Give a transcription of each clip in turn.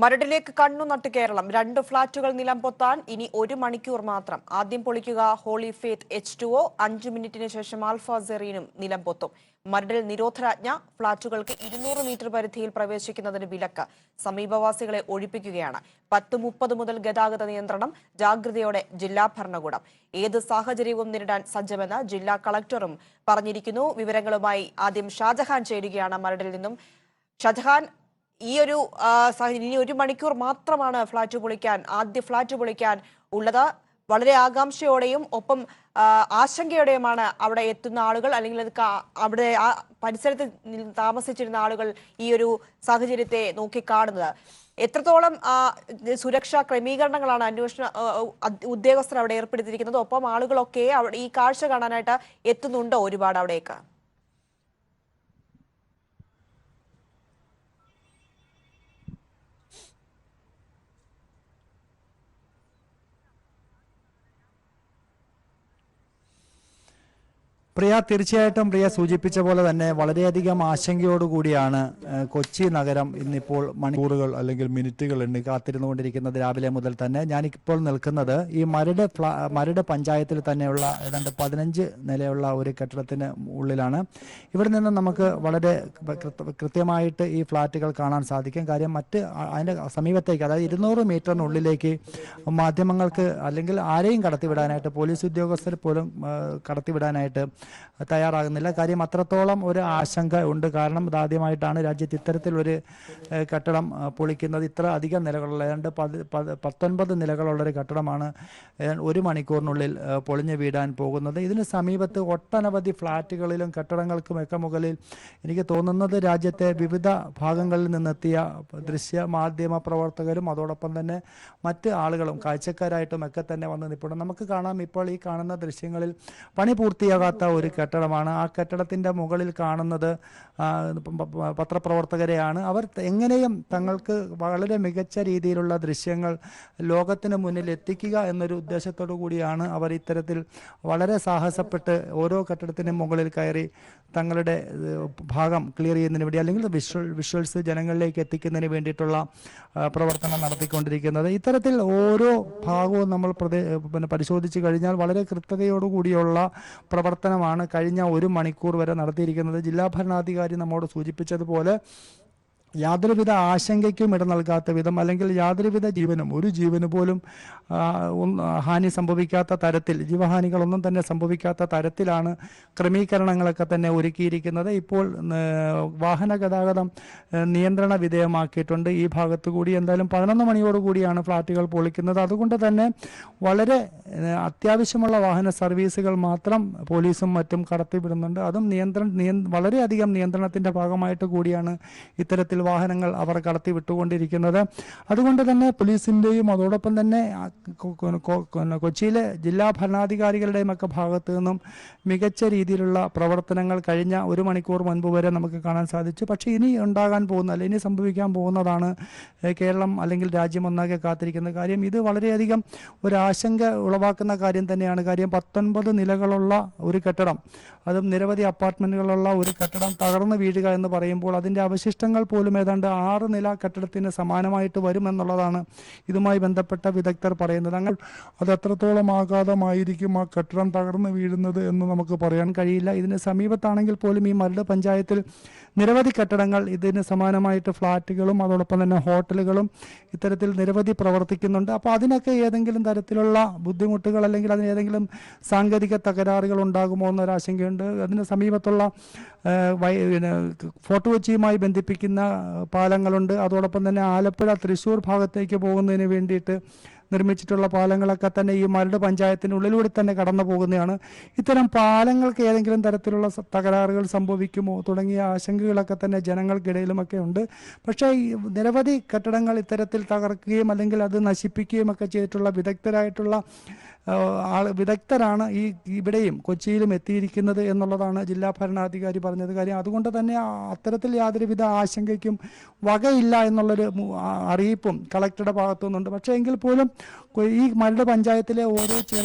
മരടിലേക്ക് കണ്ണു നട്ട് കേരളം. 2 ഫ്ളാറ്റുകൾ നിലം പൊത്താൻ ഇനി 1 മണിക്കൂർ മാത്രം. ആദ്യം പൊളിക്കുക ഹോളി ഫെയ്ത്ത് H2O. 5 മിനിറ്റിന് ശേഷം ആൽഫ സെറീനും നിലം പൊത്തും. മരടിൽ നിരോധനാജ്ഞ. ഫ്ളാറ്റുകൾക്ക് 200 മീറ്റർ പരിധിയിൽ പ്രവേശിക്കുന്നതിന് വിലക്ക്. സമീപവാസികളെ ഒഴിപ്പിക്കുകയാണ്. 10:30 മുതൽ ഗതാഗത നിയന്ത്രണം. ജാഗ്രതയോടെ ജില്ലാ ഭരണകൂടം. ഏത് സാഹചര്യവും നേരിടാൻ സജ്ജമെന്ന് ജില്ലാ കളക്ടറും പറഞ്ഞിരിക്കുന്നു. വിവരങ്ങളുമായി ആദ്യം ഷാജഹാൻ ചേരുകയാണ് മരടിൽ നിന്നും. ഷാജഹാൻ, ഈ ഒരു സാഹചര്യം ഇനി 1 മണിക്കൂർ മാത്രമാണ് ആദ്യ ഫ്ളാറ്റ് പൊളിക്കാൻ ഉള്ളത്. വളരെ ആകാംക്ഷയോടെയും ഒപ്പം ആശങ്കയോടെയുമാണ് അവിടെ എത്തുന്ന ആളുകൾ, അല്ലെങ്കിൽ അവിടെ ആ പരിസരത്ത് താമസിച്ചിരുന്ന ആളുകൾ ഈ ഒരു സാഹചര്യത്തെ നോക്കിക്കാണുന്നത്. എത്രത്തോളം സുരക്ഷാ ക്രമീകരണങ്ങളാണ് അന്വേഷണ ഉദ്യോഗസ്ഥർ അവിടെ ഏർപ്പെടുത്തിയിരിക്കുന്നത്? ഒപ്പം ആളുകളൊക്കെ ഈ കാഴ്ച കാണാനായിട്ട് എത്തുന്നുണ്ടോ ഒരുപാട് അവിടേക്ക്? പ്രിയ, തീർച്ചയായിട്ടും പ്രിയ സൂചിപ്പിച്ച പോലെ തന്നെ വളരെയധികം ആശങ്കയോടുകൂടിയാണ് കൊച്ചി നഗരം ഇന്നിപ്പോൾ മണിക്കൂറുകൾ അല്ലെങ്കിൽ മിനിറ്റുകൾ എണ്ണി കാത്തിരുന്നുകൊണ്ടിരിക്കുന്നത്. രാവിലെ മുതൽ തന്നെ ഞാനിപ്പോൾ നിൽക്കുന്നത് ഈ മരട് പഞ്ചായത്തിൽ തന്നെയുള്ള ഏതാണ്ട് 15 നിലയുള്ള ഒരു കെട്ടിടത്തിന് ഉള്ളിലാണ്. ഇവിടെ നിന്ന് നമുക്ക് വളരെ കൃത്യമായിട്ട് ഈ ഫ്ളാറ്റുകൾ കാണാൻ സാധിക്കും. കാര്യം അതിൻ്റെ സമീപത്തേക്ക്, അതായത് 200 മീറ്ററിനുള്ളിലേക്ക് മാധ്യമങ്ങൾക്ക് അല്ലെങ്കിൽ ആരെയും കടത്തിവിടാനായിട്ട്, പോലീസ് ഉദ്യോഗസ്ഥർ പോലും കടത്തിവിടാനായിട്ട് തയ്യാറാകുന്നില്ല. കാര്യം അത്രത്തോളം ഒരു ആശങ്ക ഉണ്ട്. കാരണം ഇതാദ്യമായിട്ടാണ് രാജ്യത്ത് ഇത്തരത്തിലൊരു കെട്ടിടം പൊളിക്കുന്നത്. ഇത്ര അധികം നിലകളുള്ള ഏതാണ്ട് 19 നിലകളുള്ളൊരു കെട്ടിടമാണ് 1 മണിക്കൂറിനുള്ളിൽ പൊളിഞ്ഞു വീഴാൻ പോകുന്നത്. ഇതിന് സമീപത്ത് ഒട്ടനവധി ഫ്ളാറ്റുകളിലും കെട്ടിടങ്ങൾക്കുമൊക്കെ മുകളിൽ എനിക്ക് തോന്നുന്നത് രാജ്യത്തെ വിവിധ ഭാഗങ്ങളിൽ നിന്നെത്തിയ ദൃശ്യ മാധ്യമ പ്രവർത്തകരും അതോടൊപ്പം തന്നെ മറ്റ് ആളുകളും കാഴ്ചക്കാരായിട്ടും ഒക്കെ തന്നെ വന്ന് നിൽപ്പുണ്ട്. നമുക്ക് കാണാം, ഇപ്പോൾ ഈ കാണുന്ന ദൃശ്യങ്ങളിൽ പണി പൂർത്തിയാകാത്ത ഒരു കെട്ടിടമാണ്. ആ കെട്ടിടത്തിൻ്റെ മുകളിൽ കാണുന്നത് പത്രപ്രവർത്തകരെയാണ്. അവർ എങ്ങനെയും തങ്ങൾക്ക് വളരെ മികച്ച രീതിയിലുള്ള ദൃശ്യങ്ങൾ ലോകത്തിന് മുന്നിൽ എത്തിക്കുക എന്നൊരു ഉദ്ദേശത്തോടു കൂടിയാണ് അവർ ഇത്തരത്തിൽ വളരെ സാഹസപ്പെട്ട് ഓരോ കെട്ടിടത്തിനും മുകളിൽ കയറി തങ്ങളുടെ ഭാഗം ക്ലിയർ ചെയ്യുന്നതിന് വേണ്ടി, അല്ലെങ്കിൽ വിഷ്വൽസ് ജനങ്ങളിലേക്ക് എത്തിക്കുന്നതിന് വേണ്ടിയിട്ടുള്ള പ്രവർത്തനം നടത്തിക്കൊണ്ടിരിക്കുന്നത്. ഇത്തരത്തിൽ ഓരോ ഭാഗവും നമ്മൾ പരിശോധിച്ച് കഴിഞ്ഞാൽ വളരെ കൃത്യതയോടുകൂടിയുള്ള പ്രവർത്തനമാണ് കഴിഞ്ഞ 1 മണിക്കൂർ വരെ നടത്തിയിരിക്കുന്നത്. ജില്ലാ ഭരണാധികാരി നമ്മോട് സൂചിപ്പിച്ചതുപോലെ യാതൊരുവിധ ആശങ്കയ്ക്കും ഇട നൽകാത്ത വിധം, അല്ലെങ്കിൽ യാതൊരുവിധ ഒരു ജീവന് പോലും ഹാനി സംഭവിക്കാത്ത തരത്തിൽ, ജീവഹാനികളൊന്നും തന്നെ സംഭവിക്കാത്ത തരത്തിലാണ് ക്രമീകരണങ്ങളൊക്കെ തന്നെ ഒരുക്കിയിരിക്കുന്നത്. ഇപ്പോൾ വാഹന ഗതാഗതം നിയന്ത്രണ വിധേയമാക്കിയിട്ടുണ്ട്. ഈ ഭാഗത്തു കൂടി എന്തായാലും 11 മണിയോടുകൂടിയാണ് ഫ്ളാറ്റുകൾ പൊളിക്കുന്നത്. അതുകൊണ്ട് തന്നെ വളരെ അത്യാവശ്യമുള്ള വാഹന സർവീസുകൾ മാത്രം പോലീസും മറ്റും കടത്തിവിടുന്നുണ്ട്. അതും വളരെയധികം നിയന്ത്രണത്തിൻ്റെ ഭാഗമായിട്ട് കൂടിയാണ് ഇത്തരത്തിൽ വാഹനങ്ങൾ അവർ കടത്തി വിട്ടുകൊണ്ടിരിക്കുന്നത്. അതുകൊണ്ട് തന്നെ പോലീസിൻ്റെയും അതോടൊപ്പം തന്നെ കൊച്ചിയിലെ ജില്ലാ ഭരണാധികാരികളുടെയും ഒക്കെ ഭാഗത്തു നിന്നും മികച്ച രീതിയിലുള്ള പ്രവർത്തനങ്ങൾ കഴിഞ്ഞ 1 മണിക്കൂർ മുൻപ് വരെ നമുക്ക് കാണാൻ സാധിച്ചു. പക്ഷേ ഇനി ഇനി സംഭവിക്കാൻ പോകുന്നതാണ് കേരളം അല്ലെങ്കിൽ രാജ്യം ഒന്നാകെ കാത്തിരിക്കുന്ന കാര്യം. ഇത് വളരെയധികം ഒരു ആശങ്ക ഉളവാക്കുന്ന കാര്യം തന്നെയാണ്. കാര്യം 19 നിലകളുള്ള ഒരു കെട്ടിടം, അതും നിരവധി അപ്പാർട്ട്മെൻറ്റുകളുള്ള ഒരു കെട്ടിടം തകർന്നു വീഴുക എന്ന് പറയുമ്പോൾ അതിൻ്റെ അവശിഷ്ടങ്ങൾ പോലും ഏതാണ്ട് 6 നില കെട്ടിടത്തിന് സമാനമായിട്ട് വരുമെന്നുള്ളതാണ് ഇതുമായി ബന്ധപ്പെട്ട വിദഗ്ധർ പറയുന്നത്. അങ്ങനെ അത് എത്രത്തോളം ആഘാതമായിരിക്കും ആ കെട്ടിടം തകർന്നു വീഴുന്നത് എന്ന് നമുക്ക് പറയാൻ കഴിയില്ല. ഇതിന് സമീപത്താണെങ്കിൽ പോലും ഈ മരട് പഞ്ചായത്തിൽ നിരവധി കെട്ടിടങ്ങൾ, ഇതിന് സമാനമായിട്ട് ഫ്ളാറ്റുകളും അതോടൊപ്പം തന്നെ ഹോട്ടലുകളും ഇത്തരത്തിൽ നിരവധി പ്രവർത്തിക്കുന്നുണ്ട്. അപ്പോൾ അതിനൊക്കെ ഏതെങ്കിലും തരത്തിലുള്ള ബുദ്ധിമുട്ടുകൾ അല്ലെങ്കിൽ അതിന് ഏതെങ്കിലും സാങ്കേതിക തകരാറുകൾ ഉണ്ടാകുമോ എന്നൊരാശങ്കയുണ്ട്. അതിന് സമീപത്തുള്ള ഫോർട്ട് കൊച്ചിയുമായി ബന്ധിപ്പിക്കുന്ന പാലങ്ങളുണ്ട്. അതോടൊപ്പം തന്നെ ആലപ്പുഴ തൃശ്ശൂർ ഭാഗത്തേക്ക് പോകുന്നതിന് വേണ്ടിയിട്ട് നിർമ്മിച്ചിട്ടുള്ള പാലങ്ങളൊക്കെ തന്നെ ഈ മരട് പഞ്ചായത്തിനുള്ളിലൂടെ തന്നെ കടന്നു പോകുന്നതാണ്. ഇത്തരം പാലങ്ങൾക്ക് ഏതെങ്കിലും തരത്തിലുള്ള തകരാറുകൾ സംഭവിക്കുമോ തുടങ്ങിയ ആശങ്കകളൊക്കെ തന്നെ ജനങ്ങൾക്കിടയിലുമൊക്കെ ഉണ്ട്. പക്ഷേ ഈ നിരവധി കെട്ടിടങ്ങൾ ഇത്തരത്തിൽ തകർക്കുകയും അല്ലെങ്കിൽ അത് നശിപ്പിക്കുകയും ഒക്കെ ചെയ്തിട്ടുള്ള വിദഗ്ധരാണ് ഇവിടെയും കൊച്ചിയിലും എത്തിയിരിക്കുന്നത് എന്നുള്ളതാണ് ജില്ലാ ഭരണാധികാരി പറഞ്ഞത്. കാര്യം അതുകൊണ്ട് തന്നെ അത്തരത്തിൽ യാതൊരുവിധ ആശങ്കയ്ക്കും വകയില്ല എന്നുള്ളൊരു അറിയിപ്പും കളക്ടറുടെ ഭാഗത്തു നിന്നുണ്ട്. പക്ഷേ എങ്കിൽ പോലും ഈ മരട് പഞ്ചായത്തിലെ ഓരോ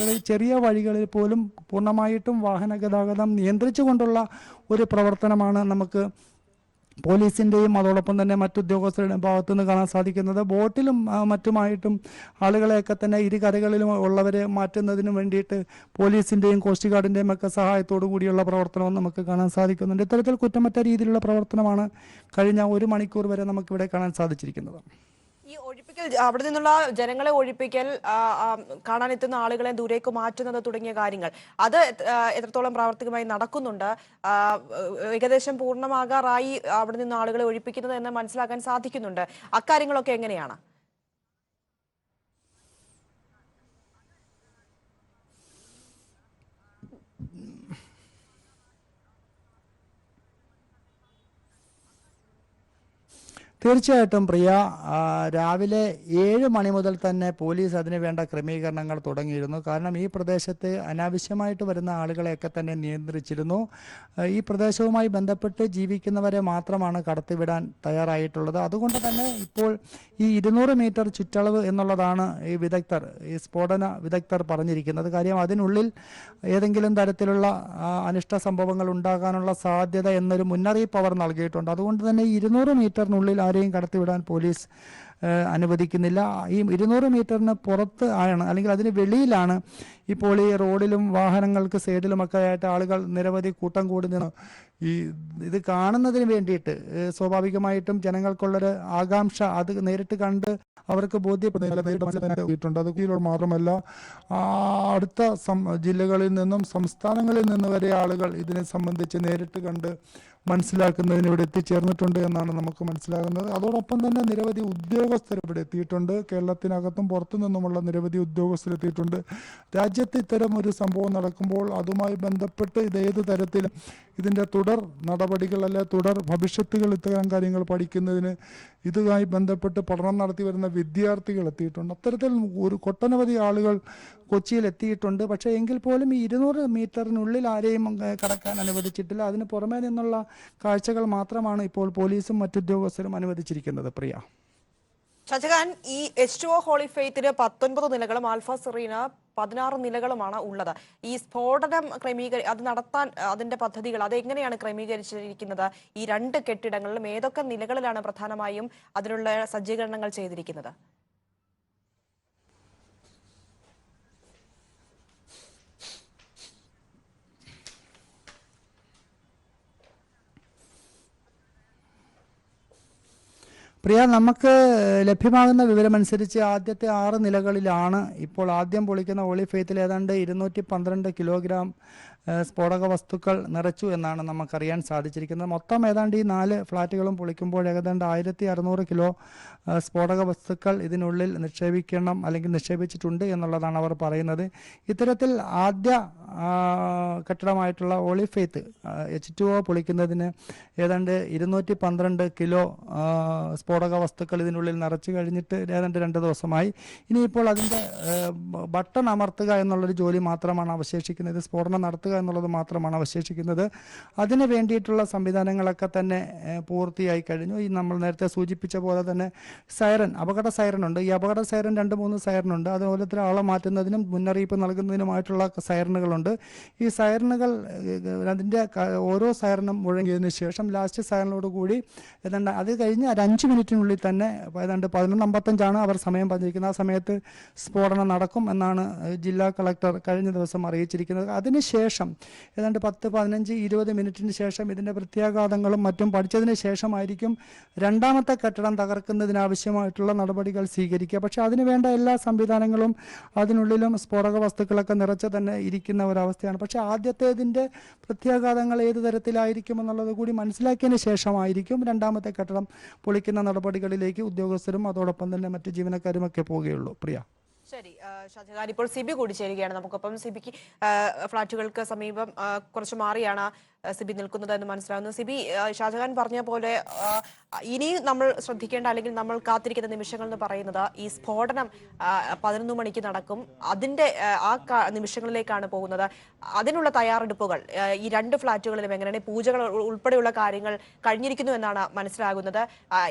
ചെറിയ വഴികളിൽ പോലും പൂർണ്ണമായിട്ടും വാഹന ഗതാഗതം നിയന്ത്രിച്ചുകൊണ്ടുള്ള ഒരു പ്രവർത്തനമാണ് നമുക്ക് പോലീസിൻ്റെയും അതോടൊപ്പം തന്നെ മറ്റുദ്യോഗസ്ഥരുടെയും ഭാഗത്തുനിന്ന് കാണാൻ സാധിക്കുന്നത്. ബോട്ടിലും മറ്റുമായിട്ടും ആളുകളെയൊക്കെ തന്നെ ഇരു കരകളിലും ഉള്ളവരെ മാറ്റുന്നതിന് വേണ്ടിയിട്ട് പോലീസിൻ്റെയും കോസ്റ്റ് ഗാർഡിൻ്റെയും ഒക്കെ സഹായത്തോടു കൂടിയുള്ള പ്രവർത്തനവും നമുക്ക് കാണാൻ സാധിക്കുന്നുണ്ട്. ഇത്തരത്തിൽ കുറ്റമറ്റ രീതിയിലുള്ള പ്രവർത്തനമാണ് കഴിഞ്ഞ 1 മണിക്കൂർ വരെ നമുക്കിവിടെ കാണാൻ സാധിച്ചിരിക്കുന്നത്. ഈ ഒഴിപ്പിക്കൽ, അവിടെ നിന്നുള്ള ജനങ്ങളെ ഒഴിപ്പിക്കൽ, കാണാനെത്തുന്ന ആളുകളെ ദൂരേക്ക് മാറ്റുന്നത് തുടങ്ങിയ കാര്യങ്ങൾ, അത് എത്രത്തോളം പ്രാവർത്തികമായി നടക്കുന്നുണ്ട്? ആ, ഏകദേശം പൂർണ്ണമാകാറായി അവിടെ നിന്ന് ആളുകളെ ഒഴിപ്പിക്കുന്നത് എന്ന് മനസ്സിലാക്കാൻ സാധിക്കുന്നുണ്ട്. അക്കാര്യങ്ങളൊക്കെ എങ്ങനെയാണ്? തീർച്ചയായിട്ടും പ്രിയ, രാവിലെ 7 മണി മുതൽ തന്നെ പോലീസ് അതിന് വേണ്ട ക്രമീകരണങ്ങൾ തുടങ്ങിയിരുന്നു. കാരണം ഈ പ്രദേശത്ത് അനാവശ്യമായിട്ട് വരുന്ന ആളുകളെയൊക്കെ തന്നെ നിയന്ത്രിച്ചിരുന്നു. ഈ പ്രദേശവുമായി ബന്ധപ്പെട്ട് ജീവിക്കുന്നവരെ മാത്രമാണ് കടത്തിവിടാൻ തയ്യാറായിട്ടുള്ളത്. അതുകൊണ്ട് തന്നെ ഇപ്പോൾ ഈ 200 മീറ്റർ ചുറ്റളവ് എന്നുള്ളതാണ് ഈ സ്ഫോടന വിദഗ്ധർ പറഞ്ഞിരിക്കുന്നത്. കാര്യം അതിനുള്ളിൽ ഏതെങ്കിലും തരത്തിലുള്ള അനിഷ്ട സംഭവങ്ങൾ ഉണ്ടാകാനുള്ള സാധ്യത എന്നൊരു മുന്നറിയിപ്പ് അവർ നൽകിയിട്ടുണ്ട്. അതുകൊണ്ട് തന്നെ ഈ 200 മീറ്ററിനുള്ളിൽ ആരെയും കടത്തിവിടാൻ പോലീസ് അനുവദിക്കുന്നില്ല. ഈ 200 മീറ്ററിന് പുറത്ത് ആണ്, അല്ലെങ്കിൽ അതിന് വെളിയിലാണ് ഇപ്പോൾ ഈ റോഡിലും വാഹനങ്ങൾക്ക് സൈഡിലുമൊക്കെ ആയിട്ട് ആളുകൾ നിരവധി കൂട്ടം കൂടി നിന്ന് ഇത് കാണുന്നതിന് വേണ്ടിയിട്ട് സ്വാഭാവികമായിട്ടും ജനങ്ങൾക്കുള്ളൊരു ആകാംക്ഷ അത് നേരിട്ട് കണ്ട് അവർക്ക് ബോധ്യപ്പെടുന്നുണ്ട്. അത് മാത്രമല്ല, അടുത്ത ജില്ലകളിൽ നിന്നും സംസ്ഥാനങ്ങളിൽ നിന്ന് വരെ ആളുകൾ ഇതിനെ സംബന്ധിച്ച് നേരിട്ട് കണ്ട് മനസ്സിലാക്കുന്നതിന് ഇവിടെ എത്തിച്ചേർന്നിട്ടുണ്ട് എന്നാണ് നമുക്ക് മനസ്സിലാകുന്നത്. അതോടൊപ്പം തന്നെ നിരവധി ഉദ്യോഗസ്ഥർ ഇവിടെ എത്തിയിട്ടുണ്ട്. കേരളത്തിനകത്തും പുറത്തു നിന്നുമുള്ള നിരവധി ഉദ്യോഗസ്ഥർ എത്തിയിട്ടുണ്ട്. രാജ്യത്ത് ഇത്തരം ഒരു സംഭവം നടക്കുമ്പോൾ അതുമായി ബന്ധപ്പെട്ട് ഇത് ഏത് തരത്തിലും ഇതിൻ്റെ തുടർ നടപടികൾ അല്ലെ തുടർ ഭവിഷ്യത്തുകൾ ഇത്തരം കാര്യങ്ങൾ പഠിക്കുന്നതിന് ഇതുമായി ബന്ധപ്പെട്ട് പഠനം നടത്തി വരുന്ന വിദ്യാർത്ഥികൾ എത്തിയിട്ടുണ്ട്. അത്തരത്തിൽ ഒട്ടനവധി ആളുകൾ കൊച്ചിയിൽ എത്തിയിട്ടുണ്ട്. പക്ഷേ എങ്കിൽ പോലും ഈ 200 മീറ്ററിനുള്ളിൽ ആരെയും കടക്കാൻ അനുവദിച്ചിട്ടില്ല. അതിന് പുറമേ നിന്നുള്ള കാഴ്ചകൾ മാത്രമാണ് ഇപ്പോൾ പോലീസും മറ്റുദ്യോഗസ്ഥരും അനുവദിച്ചിരിക്കുന്നത്. പ്രിയ, ഷാജഹാൻ, ഈ H2O ഹോളി ഫെയ്ത്തിന് 19 നിലകളും ആൽഫ സെറീന് 16 നിലകളുമാണ് ഉള്ളത്. ഈ സ്ഫോടനം അത് നടത്താൻ അതിന്റെ പദ്ധതികൾ അത് എങ്ങനെയാണ് ക്രമീകരിച്ചിരിക്കുന്നത്? ഈ 2 കെട്ടിടങ്ങളിലും ഏതൊക്കെ നിലകളിലാണ് പ്രധാനമായും അതിനുള്ള സജ്ജീകരണങ്ങൾ ചെയ്തിരിക്കുന്നത്? പ്രിയ, നമുക്ക് ലഭ്യമാകുന്ന വിവരമനുസരിച്ച് ആദ്യത്തെ 6 നിലകളിലാണ് ഇപ്പോൾ ആദ്യം പൊളിക്കുന്ന ഹോളി ഫെയ്ത്തിൽ ഏതാണ്ട് 212 കിലോഗ്രാം സ്ഫോടക വസ്തുക്കൾ നിറച്ചു എന്നാണ് നമുക്കറിയാൻ സാധിച്ചിരിക്കുന്നത്. മൊത്തം ഏതാണ്ട് ഈ 4 ഫ്ലാറ്റുകളും പൊളിക്കുമ്പോൾ ഏതാണ്ട് 1600 കിലോ സ്ഫോടക വസ്തുക്കൾ ഇതിനുള്ളിൽ നിക്ഷേപിക്കണം അല്ലെങ്കിൽ നിക്ഷേപിച്ചിട്ടുണ്ട് എന്നുള്ളതാണ് അവർ പറയുന്നത്. ഇത്തരത്തിൽ ആദ്യ കെട്ടിടമായിട്ടുള്ള ഹോളി ഫെയ്ത്ത് H2O പൊളിക്കുന്നതിന് ഏതാണ്ട് 212 കിലോ സ്ഫോടക വസ്തുക്കൾ ഇതിനുള്ളിൽ നിറച്ചു കഴിഞ്ഞിട്ട് ഏതാണ്ട് 2 ദിവസമായി. ഇനിയിപ്പോൾ അതിൻ്റെ ബട്ടൺ അമർത്തുക എന്നുള്ളൊരു ജോലി മാത്രമാണ് അവശേഷിക്കുന്നത്. സ്ഫോടനം നടത്തുക എന്നുള്ളത് മാത്രമാണ് അവശേഷിക്കുന്നത്. അതിന് വേണ്ടിയിട്ടുള്ള സംവിധാനങ്ങളൊക്കെ തന്നെ പൂർത്തിയായി കഴിഞ്ഞു. ഈ നമ്മൾ നേരത്തെ സൂചിപ്പിച്ച പോലെ തന്നെ അപകട സൈറൻ ഉണ്ട്. ഈ അപകട സൈറൻ 2-3 സൈറനുണ്ട്. അതുപോലെ തന്നെ ആളെ മാറ്റുന്നതിനും മുന്നറിയിപ്പ് നൽകുന്നതിനുമായിട്ടുള്ള സൈറനുകളുണ്ട്. ഈ സൈറനുകൾ അതിൻ്റെ ഓരോ സൈറനും മുഴങ്ങിയതിന് ശേഷം ലാസ്റ്റ് സൈറനോട് കൂടി ഏതാണ്ട് അത് കഴിഞ്ഞ് 5 മിനിറ്റിനുള്ളിൽ തന്നെ ഏതാണ്ട് 11:55 അവർ സമയം പറഞ്ഞിരിക്കുന്നത്. ആ സമയത്ത് സ്ഫോടനം നടക്കും എന്നാണ് ജില്ലാ കളക്ടർ കഴിഞ്ഞ ദിവസം അറിയിച്ചിരിക്കുന്നത്. അതിനുശേഷം ഏതാണ്ട് 10-15-20 മിനിറ്റിന് ശേഷം ഇതിൻ്റെ പ്രത്യാഘാതങ്ങളും മറ്റും പഠിച്ചതിന് ശേഷമായിരിക്കും രണ്ടാമത്തെ കെട്ടിടം തകർക്കുന്നതിനാവശ്യമായിട്ടുള്ള നടപടികൾ സ്വീകരിക്കുക. പക്ഷേ അതിനുവേണ്ട എല്ലാ സംവിധാനങ്ങളും അതിനുള്ളിലും സ്ഫോടക വസ്തുക്കളൊക്കെ നിറച്ച് തന്നെ ഇരിക്കുന്ന ഒരവസ്ഥയാണ്. പക്ഷേ ആദ്യത്തേതിൻ്റെ പ്രത്യാഘാതങ്ങൾ ഏത് തരത്തിലായിരിക്കും എന്നുള്ളത് കൂടി മനസ്സിലാക്കിയതിന് ശേഷമായിരിക്കും രണ്ടാമത്തെ കെട്ടിടം പൊളിക്കുന്ന നടപടികളിലേക്ക് ഉദ്യോഗസ്ഥരും അതോടൊപ്പം തന്നെ മറ്റ് ജീവനക്കാരുമൊക്കെ പോവുകയുള്ളൂ. പ്രിയ, ശരി ഷാജഹാൻ, ഇപ്പോൾ സിബി കൂടി ചേരുകയാണ് നമുക്കൊപ്പം. സിബിക്ക് ഫ്ളാറ്റുകൾക്ക് സമീപം കുറച്ച് മാറിയാണ് സിബി നിൽക്കുന്നത് എന്ന് മനസ്സിലാവുന്നു. സിബി, ഷാജഹാൻ പറഞ്ഞ പോലെ ഇനി നമ്മൾ ശ്രദ്ധിക്കേണ്ട അല്ലെങ്കിൽ നമ്മൾ കാത്തിരിക്കുന്ന നിമിഷങ്ങൾ എന്ന് പറയുന്നത് ഈ സ്ഫോടനം 11 മണിക്ക് നടക്കും. അതിന്റെ നിമിഷങ്ങളിലേക്കാണ് പോകുന്നത്. അതിനുള്ള തയ്യാറെടുപ്പുകൾ ഈ 2 ഫ്ളാറ്റുകളിലും എങ്ങനെയാണ്? പൂജകൾ ഉൾപ്പെടെയുള്ള കാര്യങ്ങൾ കഴിഞ്ഞിരിക്കുന്നു എന്നാണ് മനസ്സിലാകുന്നത്.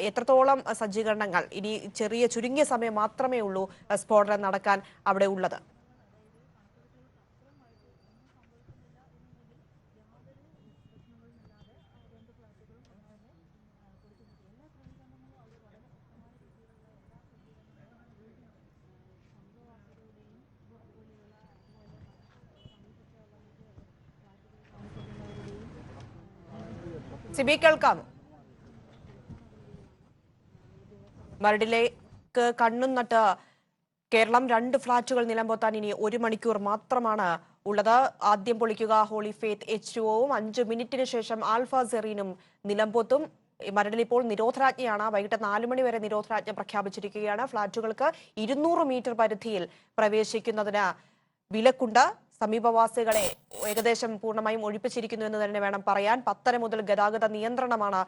എത്രത്തോളം സജ്ജീകരണങ്ങൾ ഇനി ചുരുങ്ങിയ സമയം മാത്രമേ ഉള്ളൂ സ്ഫോടനം നടക്കാൻ അവിടെ ഉള്ളത്? സിബി കേൾക്കാമോ? മരടിലേക്ക് കണ്ണും നട്ട് കേരളം 2 ഫ്ളാറ്റുകൾ നിലംപൊത്താൻ ഇനി 1 മണിക്കൂർ മാത്രമാണ് ഉള്ളത്. ആദ്യം പൊളിക്കുക ഹോളി ഫെയ്ത്ത് H2Oവും 5 മിനിറ്റിന് ശേഷം ആൽഫ സെറീനും നിലംപൊത്തും. മരടിൽ ഇപ്പോൾ നിരോധനാജ്ഞയാണ്. വൈകിട്ട് 4 മണി വരെ നിരോധനാജ്ഞ പ്രഖ്യാപിച്ചിരിക്കുകയാണ്. ഫ്ളാറ്റുകൾക്ക് 200 മീറ്റർ പരിധിയിൽ പ്രവേശിക്കുന്നതിന് വിലക്കുണ്ട്. സമീപവാസികളെ ഏകദേശം പൂർണ്ണമായും ഒഴിപ്പിച്ചിരിക്കുന്നു എന്ന് തന്നെ വേണം പറയാൻ. 10 മുതൽ ഗതാഗത നിയന്ത്രണമാണ്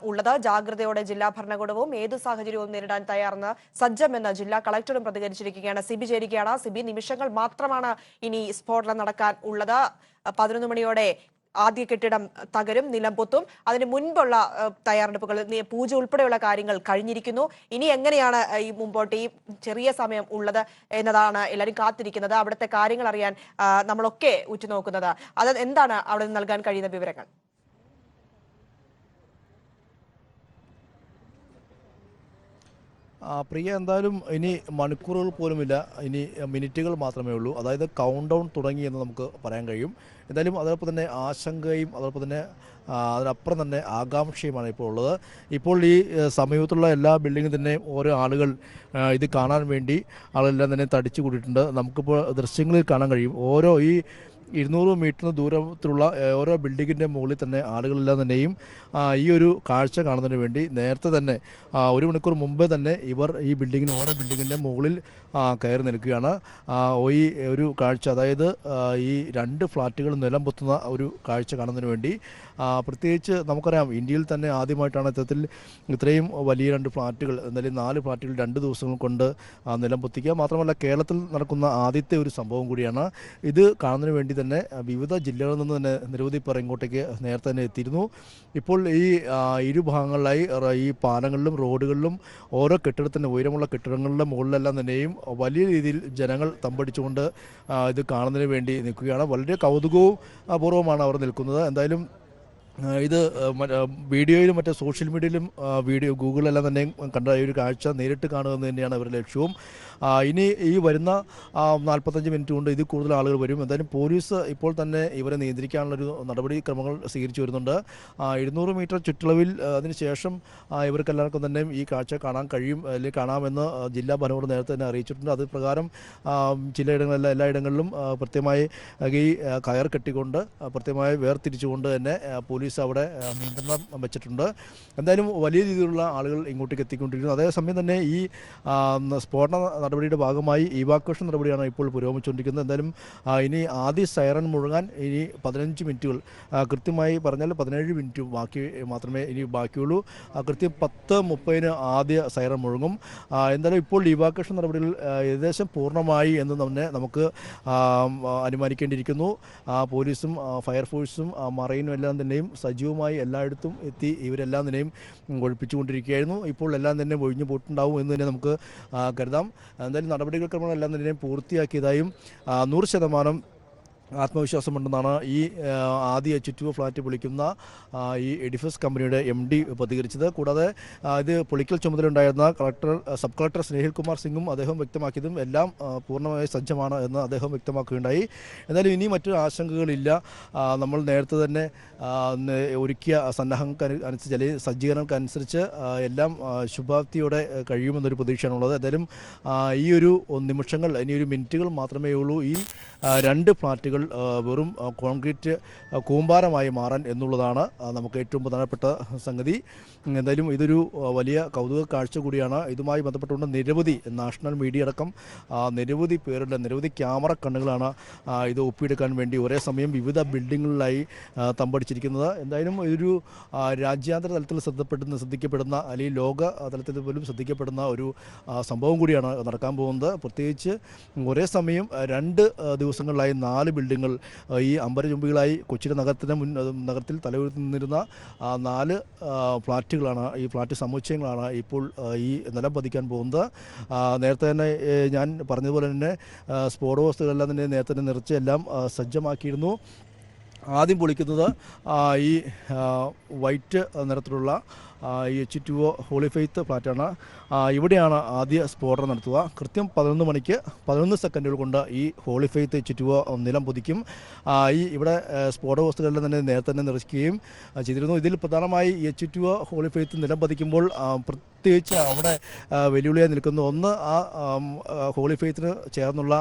ഉള്ളത്. ജാഗ്രതയോടെ ജില്ലാ ഭരണകൂടവും ഏത് സാഹചര്യവും നേരിടാൻ തയ്യാറെന്ന് സജ്ജമെന്ന് ജില്ലാ കളക്ടറും പ്രതികരിച്ചിരിക്കുകയാണ്. സിബി ചേരുകയാണ്. സിബി, നിമിഷങ്ങൾ മാത്രമാണ് ഇനി സ്ഫോടനം നടക്കാൻ ഉള്ളത്. 11 മണിയോടെ ആദ്യ കെട്ടിടം തകരും, നിലംപൊത്തും. അതിന് മുൻപുള്ള തയ്യാറെടുപ്പുകൾ, പൂജ ഉൾപ്പെടെയുള്ള കാര്യങ്ങൾ കഴിഞ്ഞിരിക്കുന്നു. ഇനി എങ്ങനെയാണ് ഈ മുമ്പോട്ട് ഈ ചെറിയ സമയം ഉള്ളത് എന്നതാണ് എല്ലാവരും കാത്തിരിക്കുന്നത്. അവിടുത്തെ കാര്യങ്ങൾ അറിയാൻ നമ്മളൊക്കെ ഉറ്റുനോക്കുന്നത്. അത് എന്താണ് അവിടെ നിന്ന് നൽകാൻ കഴിയുന്ന വിവരങ്ങൾ? പ്രിയ, എന്തായാലും ഇനി മണിക്കൂറുകൾ പോലുമില്ല, ഇനി മിനിറ്റുകൾ മാത്രമേ ഉള്ളൂ. അതായത് കൗണ്ട് ഡൗൺ തുടങ്ങി എന്ന് നമുക്ക് പറയാൻ കഴിയും. എന്തായാലും അതോടൊപ്പം തന്നെ ആശങ്കയും അതോടൊപ്പം തന്നെ അതിനപ്പുറം തന്നെ ആകാംക്ഷയുമാണ് ഇപ്പോൾ ഉള്ളത്. ഇപ്പോൾ ഈ സമീപത്തുള്ള എല്ലാ ബിൽഡിങ്ങിൽ തന്നെ ഓരോ ആളുകൾ ഇത് കാണാൻ വേണ്ടി ആളെല്ലാം തന്നെ തടിച്ചു കൂടിയിട്ടുണ്ട്. നമുക്കിപ്പോൾ ദൃശ്യങ്ങളിൽ കാണാൻ കഴിയും. ഓരോ ഈ 200 മീറ്റർ ദൂരത്തിലുള്ള ഓരോ ബിൽഡിങ്ങിൻ്റെ മുകളിൽ തന്നെ ആളുകളെല്ലാം തന്നെയും ഈ ഒരു കാഴ്ച കാണുന്നതിന് വേണ്ടി നേരത്തെ തന്നെ 1 മണിക്കൂർ മുമ്പേ തന്നെ ഇവർ ഈ ഓരോ ബിൽഡിങ്ങിൻ്റെ മുകളിൽ കയറി നിൽക്കുകയാണ്. ഈ ഒരു കാഴ്ച, അതായത് ഈ 2 ഫ്ലാറ്റുകൾ നിലംപൊത്തുന്ന ഒരു കാഴ്ച കാണുന്നതിന് വേണ്ടി. പ്രത്യേകിച്ച് നമുക്കറിയാം, ഇന്ത്യയിൽ തന്നെ ആദ്യമായിട്ടാണ് ഇത്രയും വലിയ 2 ഫ്ലാറ്റുകൾ, എന്തായാലും 4 ഫ്ലാറ്റുകൾ 2 ദിവസങ്ങൾ കൊണ്ട് നിലംപൊത്തിക്കുക. മാത്രമല്ല കേരളത്തിൽ നടക്കുന്ന ആദ്യത്തെ ഒരു സംഭവം കൂടിയാണ് ഇത്. കാണുന്നതിന് വേണ്ടി തന്നെ വിവിധ ജില്ലകളിൽ നിന്ന് തന്നെ നിരവധി പേർ ഇങ്ങോട്ടേക്ക് നേരത്തെ തന്നെ എത്തിയിരുന്നു. ഇപ്പോൾ ഈ ഇരുഭാഗങ്ങളിലായി ഈ പാലങ്ങളിലും റോഡുകളിലും ഓരോ കെട്ടിടത്തിൻ്റെ ഉയരമുള്ള കെട്ടിടങ്ങളുടെ മുകളിലെല്ലാം തന്നെയും വലിയ രീതിയിൽ ജനങ്ങൾ തമ്പടിച്ചുകൊണ്ട് ഇത് കാണുന്നതിന് വേണ്ടി നിൽക്കുകയാണ്. വളരെ കൗതുകവും അപൂർവമാണ് അവർ നിൽക്കുന്നത്. എന്തായാലും ഇത് വീഡിയോയിലും മറ്റേ സോഷ്യൽ മീഡിയയിലും ഗൂഗിളിലെല്ലാം തന്നെ കണ്ട ഒരു കാഴ്ച നേരിട്ട് കാണുക എന്ന് തന്നെയാണ് അവരുടെ ലക്ഷ്യവും. ഇനി ഈ വരുന്ന 45 മിനിറ്റ് കൊണ്ട് ഇതിൽ കൂടുതൽ ആളുകൾ വരും. എന്തായാലും പോലീസ് ഇപ്പോൾ തന്നെ ഇവരെ നിയന്ത്രിക്കാനുള്ളൊരു നടപടിക്രമങ്ങൾ സ്വീകരിച്ചു വരുന്നുണ്ട്. 200 മീറ്റർ ചുറ്റളവിൽ അതിനുശേഷം ഇവർക്കെല്ലാവർക്കും തന്നെ ഈ കാഴ്ച കാണാൻ കഴിയും, അല്ലെങ്കിൽ കാണാമെന്ന് ജില്ലാ ഭരണകൂടം നേരത്തെ തന്നെ അറിയിച്ചിട്ടുണ്ട്. അത് പ്രകാരം എല്ലായിടങ്ങളിലും കൃത്യമായി ഈ കയർ കെട്ടിക്കൊണ്ട് കൃത്യമായി വേർതിരിച്ചുകൊണ്ട് തന്നെ പോലീസ് അവിടെ നിയന്ത്രണം വെച്ചിട്ടുണ്ട്. എന്തായാലും വലിയ രീതിയിലുള്ള ആളുകൾ ഇങ്ങോട്ടേക്ക് എത്തിക്കൊണ്ടിരിക്കുന്നു. അതേസമയം തന്നെ ഈ സ്ഫോടന നടപടിയുടെ ഭാഗമായി ഇവാക്വേഷൻ നടപടിയാണ് ഇപ്പോൾ പുരോഗമിച്ചുകൊണ്ടിരിക്കുന്നത്. എന്തായാലും ഇനി ആദ്യ സൈറൺ മുഴങ്ങാൻ ഇനി 15 മിനിറ്റുകൾ, കൃത്യമായി പറഞ്ഞാൽ 17 മിനിറ്റ് മാത്രമേ ഇനി ബാക്കിയുള്ളൂ. കൃത്യം 10:30 ആദ്യ സൈറൺ മുഴങ്ങും. എന്തായാലും ഇപ്പോൾ ഇവാക്വേഷൻ നടപടികൾ ഏകദേശം പൂർണ്ണമായി എന്ന് തന്നെ നമുക്ക് അനുമാനിക്കേണ്ടിയിരിക്കുന്നു. പോലീസും ഫയർഫോഴ്സും മറൈനും എല്ലാം തന്നെയും സജീവമായി എല്ലായിടത്തും എത്തി ഇവരെല്ലാം തന്നെയും ഒഴിപ്പിച്ചുകൊണ്ടിരിക്കുകയായിരുന്നു. ഇപ്പോൾ എല്ലാം തന്നെ ഒഴിഞ്ഞു പോയിട്ടുണ്ടാവും എന്ന് തന്നെ നമുക്ക് കരുതാം. എന്തായാലും നടപടികൾക്രമങ്ങളെല്ലാം തന്നെ പൂർത്തിയാക്കിയതായും 100% ആത്മവിശ്വാസമുണ്ടെന്നാണ് ഈ ആദ്യ H2O ഫ്ലാറ്റ് പൊളിക്കുന്ന ഈ എഡിഫസ് കമ്പനിയുടെ MD പ്രതികരിച്ചത്. കൂടാതെ ഇത് പൊളിക്കൽ ചുമതലയുണ്ടായിരുന്ന സബ് കളക്ടർ സ്നേഹിൽ കുമാർ സിംഗും അദ്ദേഹം വ്യക്തമാക്കിയതും എല്ലാം പൂർണ്ണമായി സജ്ജമാണ് എന്ന് അദ്ദേഹം വ്യക്തമാക്കുകയുണ്ടായി. എന്തായാലും ഇനി മറ്റൊരു ആശങ്കകളില്ല. നമ്മൾ നേരത്തെ തന്നെ ഒരുക്കിയ സന്നാഹങ്ങൾക്കനുസരിച്ച് അല്ലെങ്കിൽ സജ്ജീകരണങ്ങൾക്കനുസരിച്ച് എല്ലാം ശുഭാപ്തിയോടെ കഴിയുമെന്നൊരു പ്രതീക്ഷയാണുള്ളത്. എന്തായാലും ഈ ഒരു നിമിഷങ്ങൾ, ഇനിയൊരു മിനിറ്റുകൾ മാത്രമേ ഉള്ളൂ ഈ 2 ഫ്ലാറ്റുകൾ വെറും കോൺക്രീറ്റ് കൂമ്പാരമായി മാറാൻ എന്നുള്ളതാണ് നമുക്ക് ഏറ്റവും പ്രധാനപ്പെട്ട സംഗതി. എന്തായാലും ഇതൊരു വലിയ കൗതുക കാഴ്ച കൂടിയാണ്. ഇതുമായി ബന്ധപ്പെട്ടുകൊണ്ട് നിരവധി നാഷണൽ മീഡിയ അടക്കം നിരവധി പേരുടെ നിരവധി ക്യാമറ കണ്ണുകളാണ് ഇത് ഒപ്പിയെടുക്കാൻ വേണ്ടി ഒരേ സമയം വിവിധ ബിൽഡിങ്ങുകളിലായി തമ്പടിച്ചിരിക്കുന്നത്. എന്തായാലും ഇതൊരു രാജ്യാന്തര തലത്തിൽ ശ്രദ്ധിക്കപ്പെടുന്ന അല്ലെങ്കിൽ ലോക തലത്തിൽ പോലും ശ്രദ്ധിക്കപ്പെടുന്ന ഒരു സംഭവം കൂടിയാണ് നടക്കാൻ പോകുന്നത്. പ്രത്യേകിച്ച് ഒരേ സമയം 2 ദിവസങ്ങളിലായി 4 ബിൽഡിങ്ങുകൾ ഈ അമ്പരചുംബികളായി കൊച്ചിയുടെ നഗരത്തിൽ തലയുയർത്തി നിന്നിരുന്ന 4 ഫ്ലാറ്റുകളാണ്, ഈ ഫ്ലാറ്റ് സമുച്ചയങ്ങളാണ് ഇപ്പോൾ ഈ നിലം പതിക്കാൻ പോകുന്നത്. നേരത്തെ തന്നെ ഞാൻ പറഞ്ഞതുപോലെ തന്നെ സ്ഫോടക വസ്തുക്കളെല്ലാം തന്നെ നേരത്തെ തന്നെ നിറച്ച് എല്ലാം സജ്ജമാക്കിയിരുന്നു. ആദ്യം പൊളിക്കുന്നത് ഈ വൈറ്റ് നിറത്തിലുള്ള ഈ H2O ഹോളി ഫെയ്ത്ത് ഫ്ലാറ്റാണ്. ഇവിടെയാണ് ആദ്യ സ്ഫോടനം നടത്തുക. കൃത്യം 11 മണിക്ക് 11 സെക്കൻഡുകൾ കൊണ്ട് ഈ ഹോളി ഫെയ്ത്ത് H2O നിലം പൊതിക്കും. ഇവിടെ സ്ഫോടക വസ്തുക്കളെല്ലാം തന്നെ നേരത്തെ തന്നെ നിറയ്ക്കുകയും ചെയ്തിരുന്നു. ഇതിൽ പ്രധാനമായി H2O ഹോളി ഫെയ്ത്ത് നിലം പതിക്കുമ്പോൾ പ്രത്യേകിച്ച് അവിടെ വെല്ലുവിളിയായി നിൽക്കുന്ന ഒന്ന് ഹോളി ഫെയ്ത്തിന് ചേർന്നുള്ള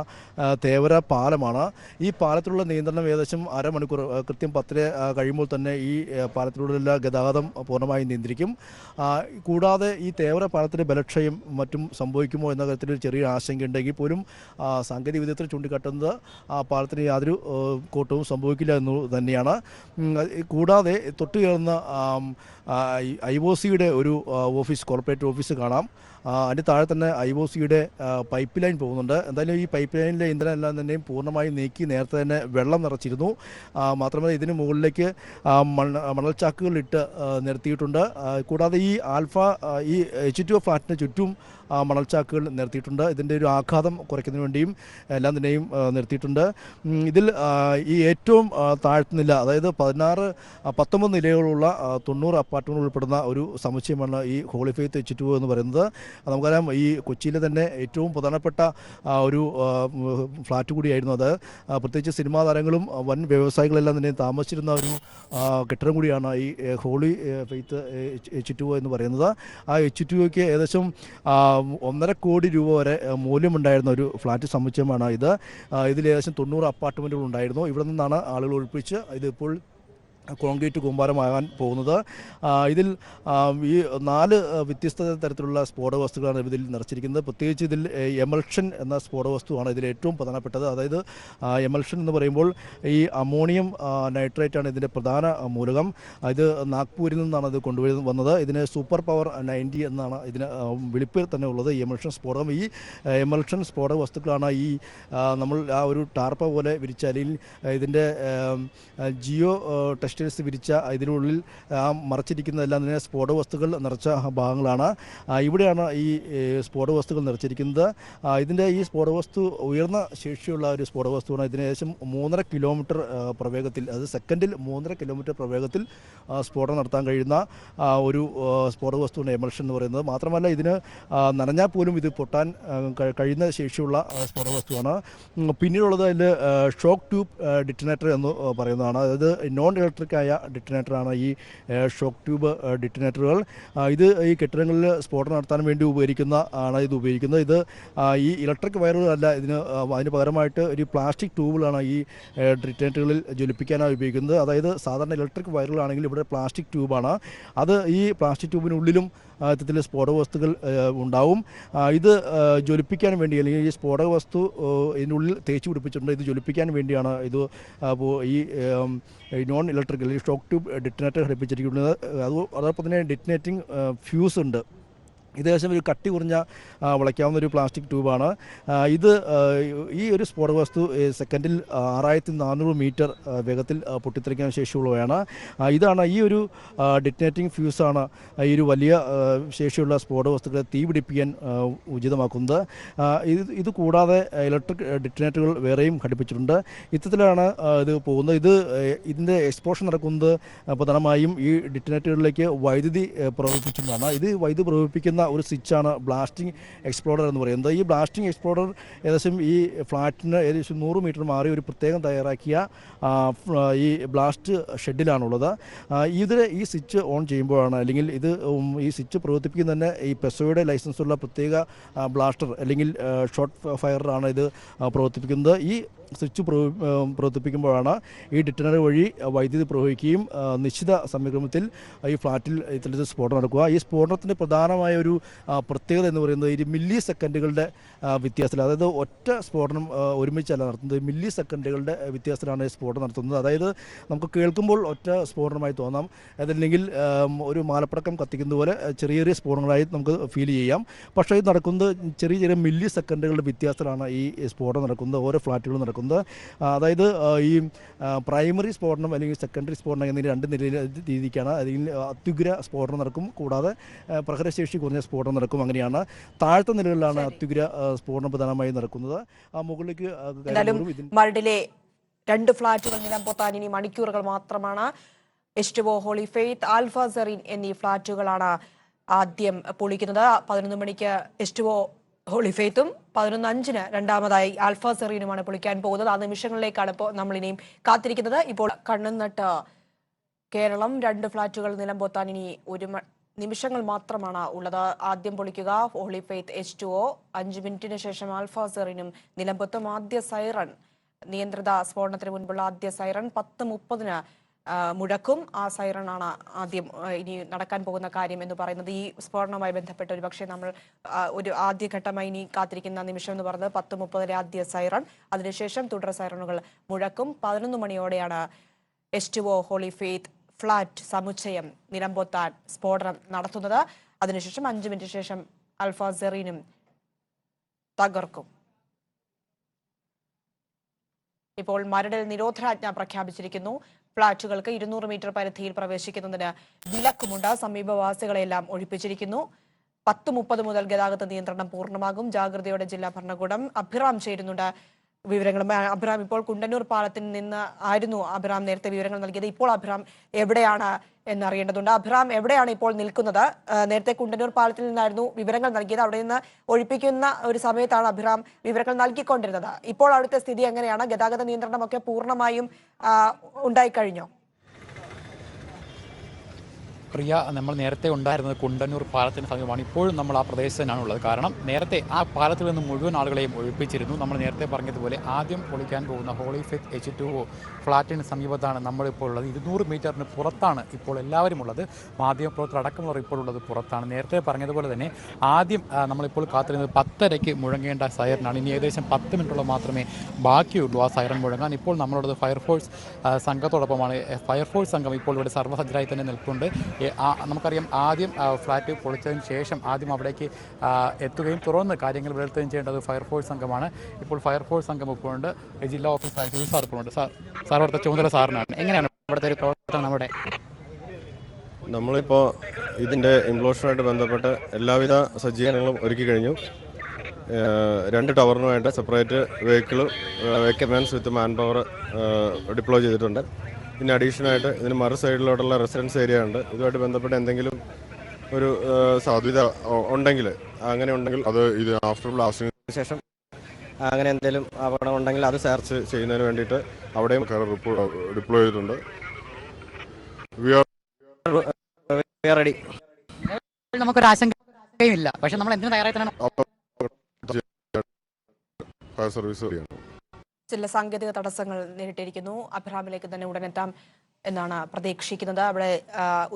തേവര പാലമാണ്. ഈ പാലത്തിലുള്ള നിയന്ത്രണം ഏകദേശം അരമണിക്കൂർ കൃത്യം 10 കഴിയുമ്പോൾ തന്നെ ഈ പാലത്തിലൂടെയുള്ള ഗതാഗതം പൂർണ്ണമായും നിയന്ത്രിക്കും. കൂടാതെ ഈ തേവര പാലത്തിൻ്റെ ബലക്ഷയം മറ്റും സംഭവിക്കുമോ എന്ന കാര്യത്തിൽ ചെറിയ ആശങ്കയുണ്ടെങ്കിൽ പോലും സാങ്കേതിക വിദഗ്ധർ ചൂണ്ടിക്കാട്ടുന്നത് ആ പാലത്തിന് യാതൊരു കോട്ടവും സംഭവിക്കില്ല എന്നു തന്നെയാണ്. കൂടാതെ തൊട്ടു ചേർന്ന IOCയുടെ ഒരു ഓഫീസ്, കോർപ്പറേറ്റ് ഓഫീസ് കാണാം. അതിൻ്റെ താഴെ തന്നെ IOCയുടെ പൈപ്പ് ലൈൻ പോകുന്നുണ്ട്. എന്തായാലും ഈ പൈപ്പ് ലൈനിലെ ഇന്ധനം എല്ലാം തന്നെയും പൂർണ്ണമായും നീക്കി നേരത്തെ തന്നെ വെള്ളം നിറച്ചിരുന്നു. മാത്രമല്ല ഇതിന് മുകളിലേക്ക് മണൽച്ചാക്കുകളിട്ട് നിരത്തിയിട്ടുണ്ട്. കൂടാതെ ഈ H2O ഫ്ലാറ്റിന് ചുറ്റും മണൽച്ചാക്കുകൾ നിരത്തിയിട്ടുണ്ട്. ഇതിൻ്റെ ഒരു ആഘാതം കുറയ്ക്കുന്നതിന് വേണ്ടിയും എല്ലാം തന്നെയും നിർത്തിയിട്ടുണ്ട്. ഇതിൽ ഈ ഏറ്റവും താഴ്ത്ത നില, അതായത് 19 നിലകളുള്ള 90 അപ്പാർട്ട്മെൻറ്റ് ഉൾപ്പെടുന്ന ഒരു സമുച്ചയമാണ് ഈ ഹോളി ഫെയ്ത്ത് H2O എന്ന് പറയുന്നത്. നമുക്കറിയാം ഈ കൊച്ചിയിലെ തന്നെ ഏറ്റവും പ്രധാനപ്പെട്ട ഒരു ഫ്ലാറ്റ് കൂടിയായിരുന്നു അത്. പ്രത്യേകിച്ച് സിനിമാ താരങ്ങളും വൻ വ്യവസായികളെല്ലാം തന്നെ താമസിച്ചിരുന്ന ഒരു കെട്ടിടം കൂടിയാണ് ഈ ഹോളി ഫെയ്ത്ത് H2O എന്ന് പറയുന്നത്. ആ H2Oക്ക് ഏകദേശം 1.5 കോടി രൂപ വരെ മൂല്യമുണ്ടായിരുന്ന ഒരു ഫ്ലാറ്റ് സമുച്ചയമാണ് ഇത്. ഇതിൽ ഏകദേശം 90 അപ്പാർട്ട്മെൻറ്റുകൾ ഉണ്ടായിരുന്നു. ഇവിടെ നിന്നാണ് ആളുകൾ ഒഴിപ്പിച്ച് ഇതിപ്പോൾ കോൺക്രീറ്റ് കൂമ്പാരമാകാൻ പോകുന്നത്. ഇതിൽ ഈ 4 വ്യത്യസ്ത തരത്തിലുള്ള സ്ഫോടക വസ്തുക്കളാണ് ഇതിൽ നിറച്ചിരിക്കുന്നത്. പ്രത്യേകിച്ച് ഇതിൽ എമൽഷൻ എന്ന സ്ഫോടക വസ്തുവാണ് ഇതിൽ ഏറ്റവും പ്രധാനപ്പെട്ടത്. അതായത് എമൽഷൻ എന്ന് പറയുമ്പോൾ ഈ അമോണിയം നൈട്രേറ്റാണ് ഇതിൻ്റെ പ്രധാന മൂലകം. ഇത് നാഗ്പൂരിൽ നിന്നാണ് ഇത് കൊണ്ടുവന്നത്. ഇതിന് സൂപ്പർ പവർ 90 എന്നാണ് ഇതിന് വിളിപ്പ് തന്നെ ഉള്ളത്. ഈ എമൽഷൻ സ്ഫോടകം, ഈ എമൽഷൻ സ്ഫോടക വസ്തുക്കളാണ് ഈ നമ്മൾ ആ ഒരു ടാർപ്പ പോലെ വിരിച്ച, അല്ലെങ്കിൽ ഇതിൻ്റെ ജിയോ ടെക്സ്റ്റൈൽസ് വിരിച്ച ഇതിനുള്ളിൽ മറച്ചിരിക്കുന്നതെല്ലാം തന്നെ സ്ഫോടക വസ്തുക്കൾ നിറച്ച ഭാഗങ്ങളാണ്. ഇവിടെയാണ് ഈ സ്ഫോടക വസ്തുക്കൾ നിറച്ചിരിക്കുന്നത്. ഇതിൻ്റെ ഈ സ്ഫോടക വസ്തു ഉയർന്ന ശേഷിയുള്ള ഒരു സ്ഫോടക വസ്തുവാണ്. ഇതിന് ഏകദേശം 3.5 കിലോമീറ്റർ പ്രവേഗത്തിൽ, അത് സെക്കൻഡിൽ 3.5 കിലോമീറ്റർ പ്രവേഗത്തിൽ സ്ഫോടനം നടത്താൻ കഴിയുന്ന ഒരു സ്ഫോടക വസ്തുവാണ് എമൽഷൻ എന്ന് പറയുന്നത്. മാത്രമല്ല ഇതിന് നനഞ്ഞാൽ പോലും ഇത് പൊട്ടാൻ കഴിയുന്ന ശേഷിയുള്ള സ്ഫോടക വസ്തുവാണ്. പിന്നീടുള്ളത് അതിൽ ഷോക്ക് ട്യൂബ് ഡിറ്റനേറ്റർ എന്ന് പറയുന്നതാണ്. അതായത് നോൺ ഇലക്ട്രിക്കായ ഡിറ്റനേറ്ററാണ് ഈ ഷോക്ക് ട്യൂബ് ഡിറ്റനേറ്ററുകൾ. ഇത് ഈ കെട്ടിടങ്ങളിൽ സ്ഫോടനം നടത്താൻ വേണ്ടി ഇത് ഉപയോഗിക്കുന്നത്. ഇത് ഈ ഇലക്ട്രിക് വയറുകളല്ല, അതിന് പകരമായിട്ട് ഒരു പ്ലാസ്റ്റിക് ട്യൂബുകളാണ് ഈ ഡിറ്റനേറ്ററുകളിൽ ജ്വലിപ്പിക്കാനായി ഉപയോഗിക്കുന്നത്. അതായത് സാധാരണ ഇലക്ട്രിക് വയറുകളാണെങ്കിൽ ഇവിടെ പ്ലാസ്റ്റിക് ട്യൂബാണ്. അത് ഈ പ്ലാസ്റ്റിക് ട്യൂബിനുള്ളിലും ഇത്തരത്തിൽ സ്ഫോടക വസ്തുക്കൾ ഉണ്ടാവും. ഇത് ജ്വലിപ്പിക്കാൻ വേണ്ടി, അല്ലെങ്കിൽ ഈ സ്ഫോടക വസ്തു ഇതിനുള്ളിൽ തേച്ച് പിടിപ്പിച്ചിട്ടുണ്ട്. ഇത് ജ്വലിപ്പിക്കാൻ വേണ്ടിയാണ് ഇത് ഈ നോൺ ഇലക്ട്രിക് അല്ലെങ്കിൽ ഷോക്ക് ട്യൂബ് ഡിറ്റനേറ്റർ ഘടിപ്പിച്ചിരിക്കുന്നത്. അതോടൊപ്പം തന്നെ ഡിറ്റനേറ്റിംഗ് ഫ്യൂസ് ഉണ്ട്. ഇത് ഏകദേശം ഒരു കട്ടി കുറഞ്ഞ വളയ്ക്കാവുന്ന ഒരു പ്ലാസ്റ്റിക് ട്യൂബാണ്. ഇത് ഈ ഒരു സ്ഫോടക വസ്തു സെക്കൻഡിൽ 6400 മീറ്റർ വേഗത്തിൽ പൊട്ടിത്തെറിക്കാൻ ശേഷിയുള്ളവയാണ്. ഇതാണ് ഈ ഒരു ഡിറ്റനേറ്റിംഗ് ഫ്യൂസാണ് ഈ ഒരു വലിയ ശേഷിയുള്ള സ്ഫോടക വസ്തുക്കളെ തീ പിടിപ്പിക്കാൻ ഉചിതമാക്കുന്നത്. ഇത് കൂടാതെ ഇലക്ട്രിക് ഡിറ്റനേറ്ററുകൾ വേറെയും ഘടിപ്പിച്ചിട്ടുണ്ട്. ഇത്തരത്തിലാണ് ഇത് പോകുന്നത്. ഇതിൻ്റെ എക്സ്പ്ലോഷൻ നടക്കുന്നത് പ്രധാനമായും ഈ ഡിറ്റനേറ്ററുകളിലേക്ക് വൈദ്യുതി പ്രവർത്തിച്ചിട്ടാണ്. ഇത് വൈദ്യുതി പ്രവർത്തിപ്പിക്കുന്ന ഒരു സ്വിച്ചാണ് ബ്ലാസ്റ്റിംഗ് എക്സ്പ്ലോഡർ എന്ന് പറയുന്നത്. ഈ ബ്ലാസ്റ്റിംഗ് എക്സ്പ്ലോഡർ ഏകദേശം ഈ ഫ്ലാറ്റിന് ഏകദേശം 100 മീറ്റർ മാറി ഒരു പ്രത്യേകം തയ്യാറാക്കിയ ഈ ബ്ലാസ്റ്റ് ഷെഡിലാണുള്ളത്. ഈ സ്വിച്ച് ഓൺ ചെയ്യുമ്പോഴാണ്, അല്ലെങ്കിൽ ഈ സ്വിച്ച് പ്രവർത്തിപ്പിക്കുന്ന തന്നെ ഈ പെസോയുടെ ലൈസൻസുള്ള പ്രത്യേക ബ്ലാസ്റ്റർ അല്ലെങ്കിൽ ഷോട്ട് ഫയറാണ് ഇത് പ്രവർത്തിപ്പിക്കുന്നത്. ഈ സ്വിച്ച് പ്രവർത്തിപ്പിക്കുമ്പോഴാണ് ഈ ഡിറ്റനേറ്റർ വഴി വൈദ്യുതി പ്രവഹിക്കുകയും നിശ്ചിത സമയക്രമത്തിൽ ഈ ഫ്ലാറ്റിൽ ഇത്തരത്തിൽ സ്ഫോടനം നടക്കുക. ഈ സ്ഫോടനത്തിൻ്റെ പ്രധാനമായ ഒരു പ്രത്യേകത എന്ന് പറയുന്നത് ഈ മില്ലി സെക്കൻഡുകളുടെ വ്യത്യാസത്തിൽ, അതായത് ഒറ്റ സ്ഫോടനം ഒരുമിച്ചല്ല നടത്തുന്നത്, മില്ലി സെക്കൻഡുകളുടെ വ്യത്യാസത്തിലാണ് ഈ സ്ഫോടനം നടത്തുന്നത്. അതായത് നമുക്ക് കേൾക്കുമ്പോൾ ഒറ്റ സ്ഫോടനമായി തോന്നാം, അതല്ലെങ്കിൽ ഒരു മാലപ്പടക്കം കത്തിക്കുന്ന പോലെ ചെറിയ ചെറിയ സ്ഫോടനങ്ങളായി നമുക്ക് ഫീൽ ചെയ്യാം. പക്ഷേ ഇത് നടക്കുന്നത് ചെറിയ ചെറിയ മില്ലി സെക്കൻഡുകളുടെ വ്യത്യാസത്തിലാണ് ഈ സ്ഫോടനം നടക്കുന്നത്, ഓരോ ഫ്ലാറ്റുകളും നടക്കുന്നത്. അതായത് ഈ പ്രൈമറി സ്ഫോടനം അല്ലെങ്കിൽ സെക്കൻഡറി സ്ഫോടനം എന്നീ 2 രീതിക്കാണ്. അല്ലെങ്കിൽ അത്യുഗ്ര സ്ഫോടനം നടക്കും, കൂടാതെ പ്രഹരശേഷി കുറഞ്ഞ സ്ഫോടനം നടക്കും. അങ്ങനെയാണ് താഴത്തെ നിലകളിലാണ് അത്യുഗ്ര സ്ഫോടനം പ്രധാനമായും നടക്കുന്നത്. മുകളിലേക്ക് മരടിലെ 2 ഫ്ളാറ്റുകൾ നിലം പൊത്താൻ ഇനി മണിക്കൂറുകൾ മാത്രമാണ്. H2O, holy faith, alpha serine എന്നീ ഫ്ളാറ്റുകളാണ് ആദ്യം പൊളിക്കുന്നത്. 11 മണിക്ക് H2O ഹോളി ഫെയ്ത്തും 11:05 രണ്ടാമതായി ആൽഫ സെറീനുമാണ് പൊളിക്കാൻ പോകുന്നത്. ആ നിമിഷങ്ങളിലേക്കാണ് ഇപ്പോൾ നമ്മൾ ഇനിയും കാത്തിരിക്കുന്നത്. ഇപ്പോൾ കണ്ണും നട്ട് കേരളം 2 ഫ്ളാറ്റുകൾ നിലംപൊത്താൻ ഇനി നിമിഷങ്ങൾ മാത്രമാണ് ഉള്ളത്. ആദ്യം പൊളിക്കുക ഹോളി ഫെയ്ത്ത് H2O, 5 മിനിറ്റിന് ശേഷം ആൽഫ സെറീനും നിലംപൊത്തും. ആദ്യ സൈറൺ, നിയന്ത്രിത സ്ഫോടനത്തിന് മുൻപുള്ള ആദ്യ സൈറൺ 10:30 മുഴക്കും. ആ സൈറണാണ് ആദ്യം ഇനി നടക്കാൻ പോകുന്ന കാര്യം എന്ന് പറയുന്നത്. ഈ സ്ഫോടനവുമായി ബന്ധപ്പെട്ട് ഒരുപക്ഷെ നമ്മൾ ഒരു ആദ്യഘട്ടമായി ഇനി കാത്തിരിക്കുന്ന നിമിഷം എന്ന് പറയുന്നത് 10:30 ആദ്യ സൈറൺ. അതിനുശേഷം തുടർ സൈറണുകൾ മുഴക്കും. 11 മണിയോടെയാണ് H2O ഹോളി ഫെയ്ത്ത് ഫ്ളാറ്റ് സമുച്ചയം നിലംപൊത്താൻ സ്ഫോടനം നടത്തുന്നത്. അതിനുശേഷം 5 മിനിറ്റ് ശേഷം ആൽഫ സെറീനും തകർക്കും. ഇപ്പോൾ മരടിൽ നിരോധനാജ്ഞ പ്രഖ്യാപിച്ചിരിക്കുന്നു. ഫ്ളാറ്റുകൾക്ക് 200 മീറ്റർ പരിധിയിൽ പ്രവേശിക്കുന്നതിന് വിലക്കുമുണ്ട്. സമീപവാസികളെല്ലാം ഒഴിപ്പിച്ചിരിക്കുന്നു. 10:30 മുതൽ ഗതാഗത നിയന്ത്രണം പൂർണ്ണമാകും. ജാഗ്രതയോടെ ജില്ലാ ഭരണകൂടം. അഭിറാം ചേരുന്നുണ്ട് വിവരങ്ങളും. അഭിറാം, ഇപ്പോൾ കുണ്ടന്നൂർ പാലത്തിൽ നിന്ന് ആയിരുന്നു അഭിറാം നേരത്തെ വിവരങ്ങൾ നൽകിയത്. ഇപ്പോൾ അഭിറാം എവിടെയാണ് എന്നറിയേണ്ടതുണ്ട്. അഭിറാം എവിടെയാണ് ഇപ്പോൾ നിൽക്കുന്നത്? നേരത്തെ കുണ്ടന്നൂർ പാലത്തിൽ നിന്നായിരുന്നു വിവരങ്ങൾ നൽകിയത്. അവിടെ നിന്ന് ഒഴിപ്പിക്കുന്ന ഒരു സമയത്താണ് അഭിറാം വിവരങ്ങൾ നൽകിക്കൊണ്ടിരുന്നത്. ഇപ്പോൾ അവിടുത്തെ സ്ഥിതി എങ്ങനെയാണ്? ഗതാഗത നിയന്ത്രണമൊക്കെ പൂർണ്ണമായും ഉണ്ടായിക്കഴിഞ്ഞോ? പ്രിയ, നമ്മൾ നേരത്തെ ഉണ്ടായിരുന്നത് കുണ്ടന്നൂർ പാലത്തിന് സമീപമാണ്. ഇപ്പോഴും നമ്മൾ ആ പ്രദേശത്ത് തന്നെയാണ് ഉള്ളത്. കാരണം നേരത്തെ ആ പാലത്തിൽ നിന്ന് മുഴുവൻ ആളുകളെയും ഒഴിപ്പിച്ചിരുന്നു. നമ്മൾ നേരത്തെ പറഞ്ഞതുപോലെ ആദ്യം പൊളിക്കാൻ പോകുന്ന ഹോളി ഫെയ്ത്ത് H2O ഫ്ളാറ്റിന് സമീപത്താണ് നമ്മളിപ്പോൾ ഉള്ളത്. 200 മീറ്ററിന് പുറത്താണ് ഇപ്പോൾ എല്ലാവരും ഉള്ളത്. മാധ്യമപ്രവർത്തകർ അടക്കമുള്ളവർ ഇപ്പോൾ ഉള്ളത് പുറത്താണ്. നേരത്തെ പറഞ്ഞതുപോലെ തന്നെ ആദ്യം നമ്മളിപ്പോൾ കാത്തിരുന്നത് 10:30 മുഴങ്ങേണ്ട സൈറനാണ്. ഇനി ഏകദേശം 10 മിനിറ്റോളം മാത്രമേ ബാക്കിയുള്ളൂ ആ സൈറൻ മുഴങ്ങാൻ. ഇപ്പോൾ നമ്മളുള്ളത് ഫയർഫോഴ്സ് സംഘത്തോടൊപ്പമാണ്. ഫയർഫോഴ്സ് സംഘം ഇപ്പോൾ ഇവിടെ സർവ്വസജ്ജരായി തന്നെ നിൽക്കുന്നുണ്ട്. നമുക്കറിയാം, ആദ്യം ഫ്ലാറ്റ് പൊളിച്ചതിന് ശേഷം ആദ്യം അവിടേക്ക് എത്തുകയും തുടർന്ന് കാര്യങ്ങൾ വിലയിരുത്തുകയും ചെയ്യേണ്ടത് ഫയർഫോഴ്സ് സംഘമാണ്. ഇപ്പോൾ ഫയർഫോഴ്സ് സംഘം ഇപ്പോഴുണ്ട്. ജില്ലാ ഓഫീസർ സാർ ഇപ്പോഴുണ്ട്. സാർ അവിടുത്തെ ചുമതല സാറിനാണ്. എങ്ങനെയാണ് ഇവിടുത്തെ ഒരു പ്രവർത്തനം? നമ്മളിപ്പോൾ ഇതിൻ്റെ ഇംപ്ലോഷനുമായിട്ട് ബന്ധപ്പെട്ട് എല്ലാവിധ സജ്ജീകരണങ്ങളും ഒരുക്കി കഴിഞ്ഞു. 2 ടവറിന് വേണ്ട സെപ്പറേറ്റ് വെഹിക്കിൾമെൻസ് വിത്ത് മാൻ പവർ ഡിപ്ലോയ് ചെയ്തിട്ടുണ്ട്. പിന്നെ അഡീഷണലായിട്ട് ഇതിന് മറു സൈഡിലോട്ടുള്ള റെസിഡൻസ് ഏരിയ ഉണ്ട്. ഇതുമായിട്ട് ബന്ധപ്പെട്ട് എന്തെങ്കിലും ഒരു സാധ്യത ഉണ്ടെങ്കിൽ അത് ഇത് ആഫ്റ്റർ ബ്ലാസ്റ്റിന് ശേഷം അങ്ങനെ എന്തെങ്കിലും അപകടം ഉണ്ടെങ്കിൽ അത് സെർച്ച് ചെയ്യുന്നതിന് വേണ്ടിയിട്ട് അവിടെയും ഡിപ്ലോയ് ചെയ്തിട്ടുണ്ട്. റെഡി. നമുക്കൊരു ആശങ്കയും ഇല്ല. പക്ഷെ നമ്മൾ എന്തിനു തയ്യാറായി തന്നെ ഫയർ സർവീസ് അറിയണം. ചില സാങ്കേതിക തടസ്സങ്ങൾ നേരിട്ടിരിക്കുന്നു. അഭിറാമിലേക്ക് തന്നെ ഉടനെത്താം എന്നാണ് പ്രതീക്ഷിക്കുന്നത്. അവിടെ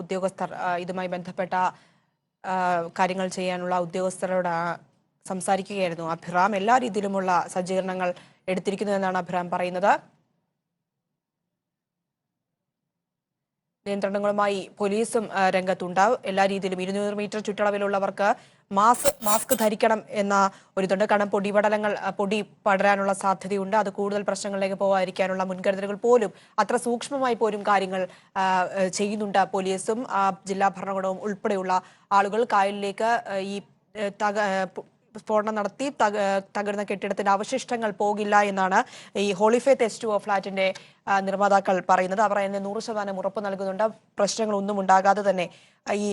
ഉദ്യോഗസ്ഥർ ഇതുമായി ബന്ധപ്പെട്ട കാര്യങ്ങൾ ചെയ്യാനുള്ള ഉദ്യോഗസ്ഥരോട് സംസാരിക്കുകയായിരുന്നു അഭിറാം. എല്ലാ രീതിയിലുമുള്ള സജ്ജീകരണങ്ങൾ എടുത്തിരിക്കുന്നു എന്നാണ് അഭിറാം പറയുന്നത്. നിയന്ത്രണങ്ങളുമായി പോലീസും രംഗത്തുണ്ടാവും. എല്ലാ രീതിയിലും 200 മീറ്റർ ചുറ്റളവിലുള്ളവർക്ക് മാസ്ക് ധരിക്കണം എന്ന ഒരിതുണ്ട്. കാരണം പൊടി പടരാനുള്ള സാധ്യതയുണ്ട്. അത് കൂടുതൽ പ്രശ്നങ്ങളിലേക്ക് പോകാതിരിക്കാനുള്ള മുൻകരുതലുകൾ പോലും അത്ര സൂക്ഷ്മമായി പോലും കാര്യങ്ങൾ ചെയ്യുന്നുണ്ട് പോലീസും ജില്ലാ ഭരണകൂടവും ഉൾപ്പെടെയുള്ള ആളുകൾ. കായലിലേക്ക് ഈ സ്ഫോടനം നടത്തി തകർന്ന കെട്ടിടത്തിന്റെ അവശിഷ്ടങ്ങൾ പോകില്ല എന്നാണ് ഈ ഹോളി ഫെയ്ത്ത് H2O ഫ്ളാറ്റിന്റെ നിർമ്മാതാക്കൾ പറയുന്നത്. അവർ അതിന് 100% ഉറപ്പ് നൽകുന്നുണ്ട്. പ്രശ്നങ്ങളൊന്നും ഉണ്ടാകാതെ തന്നെ ഈ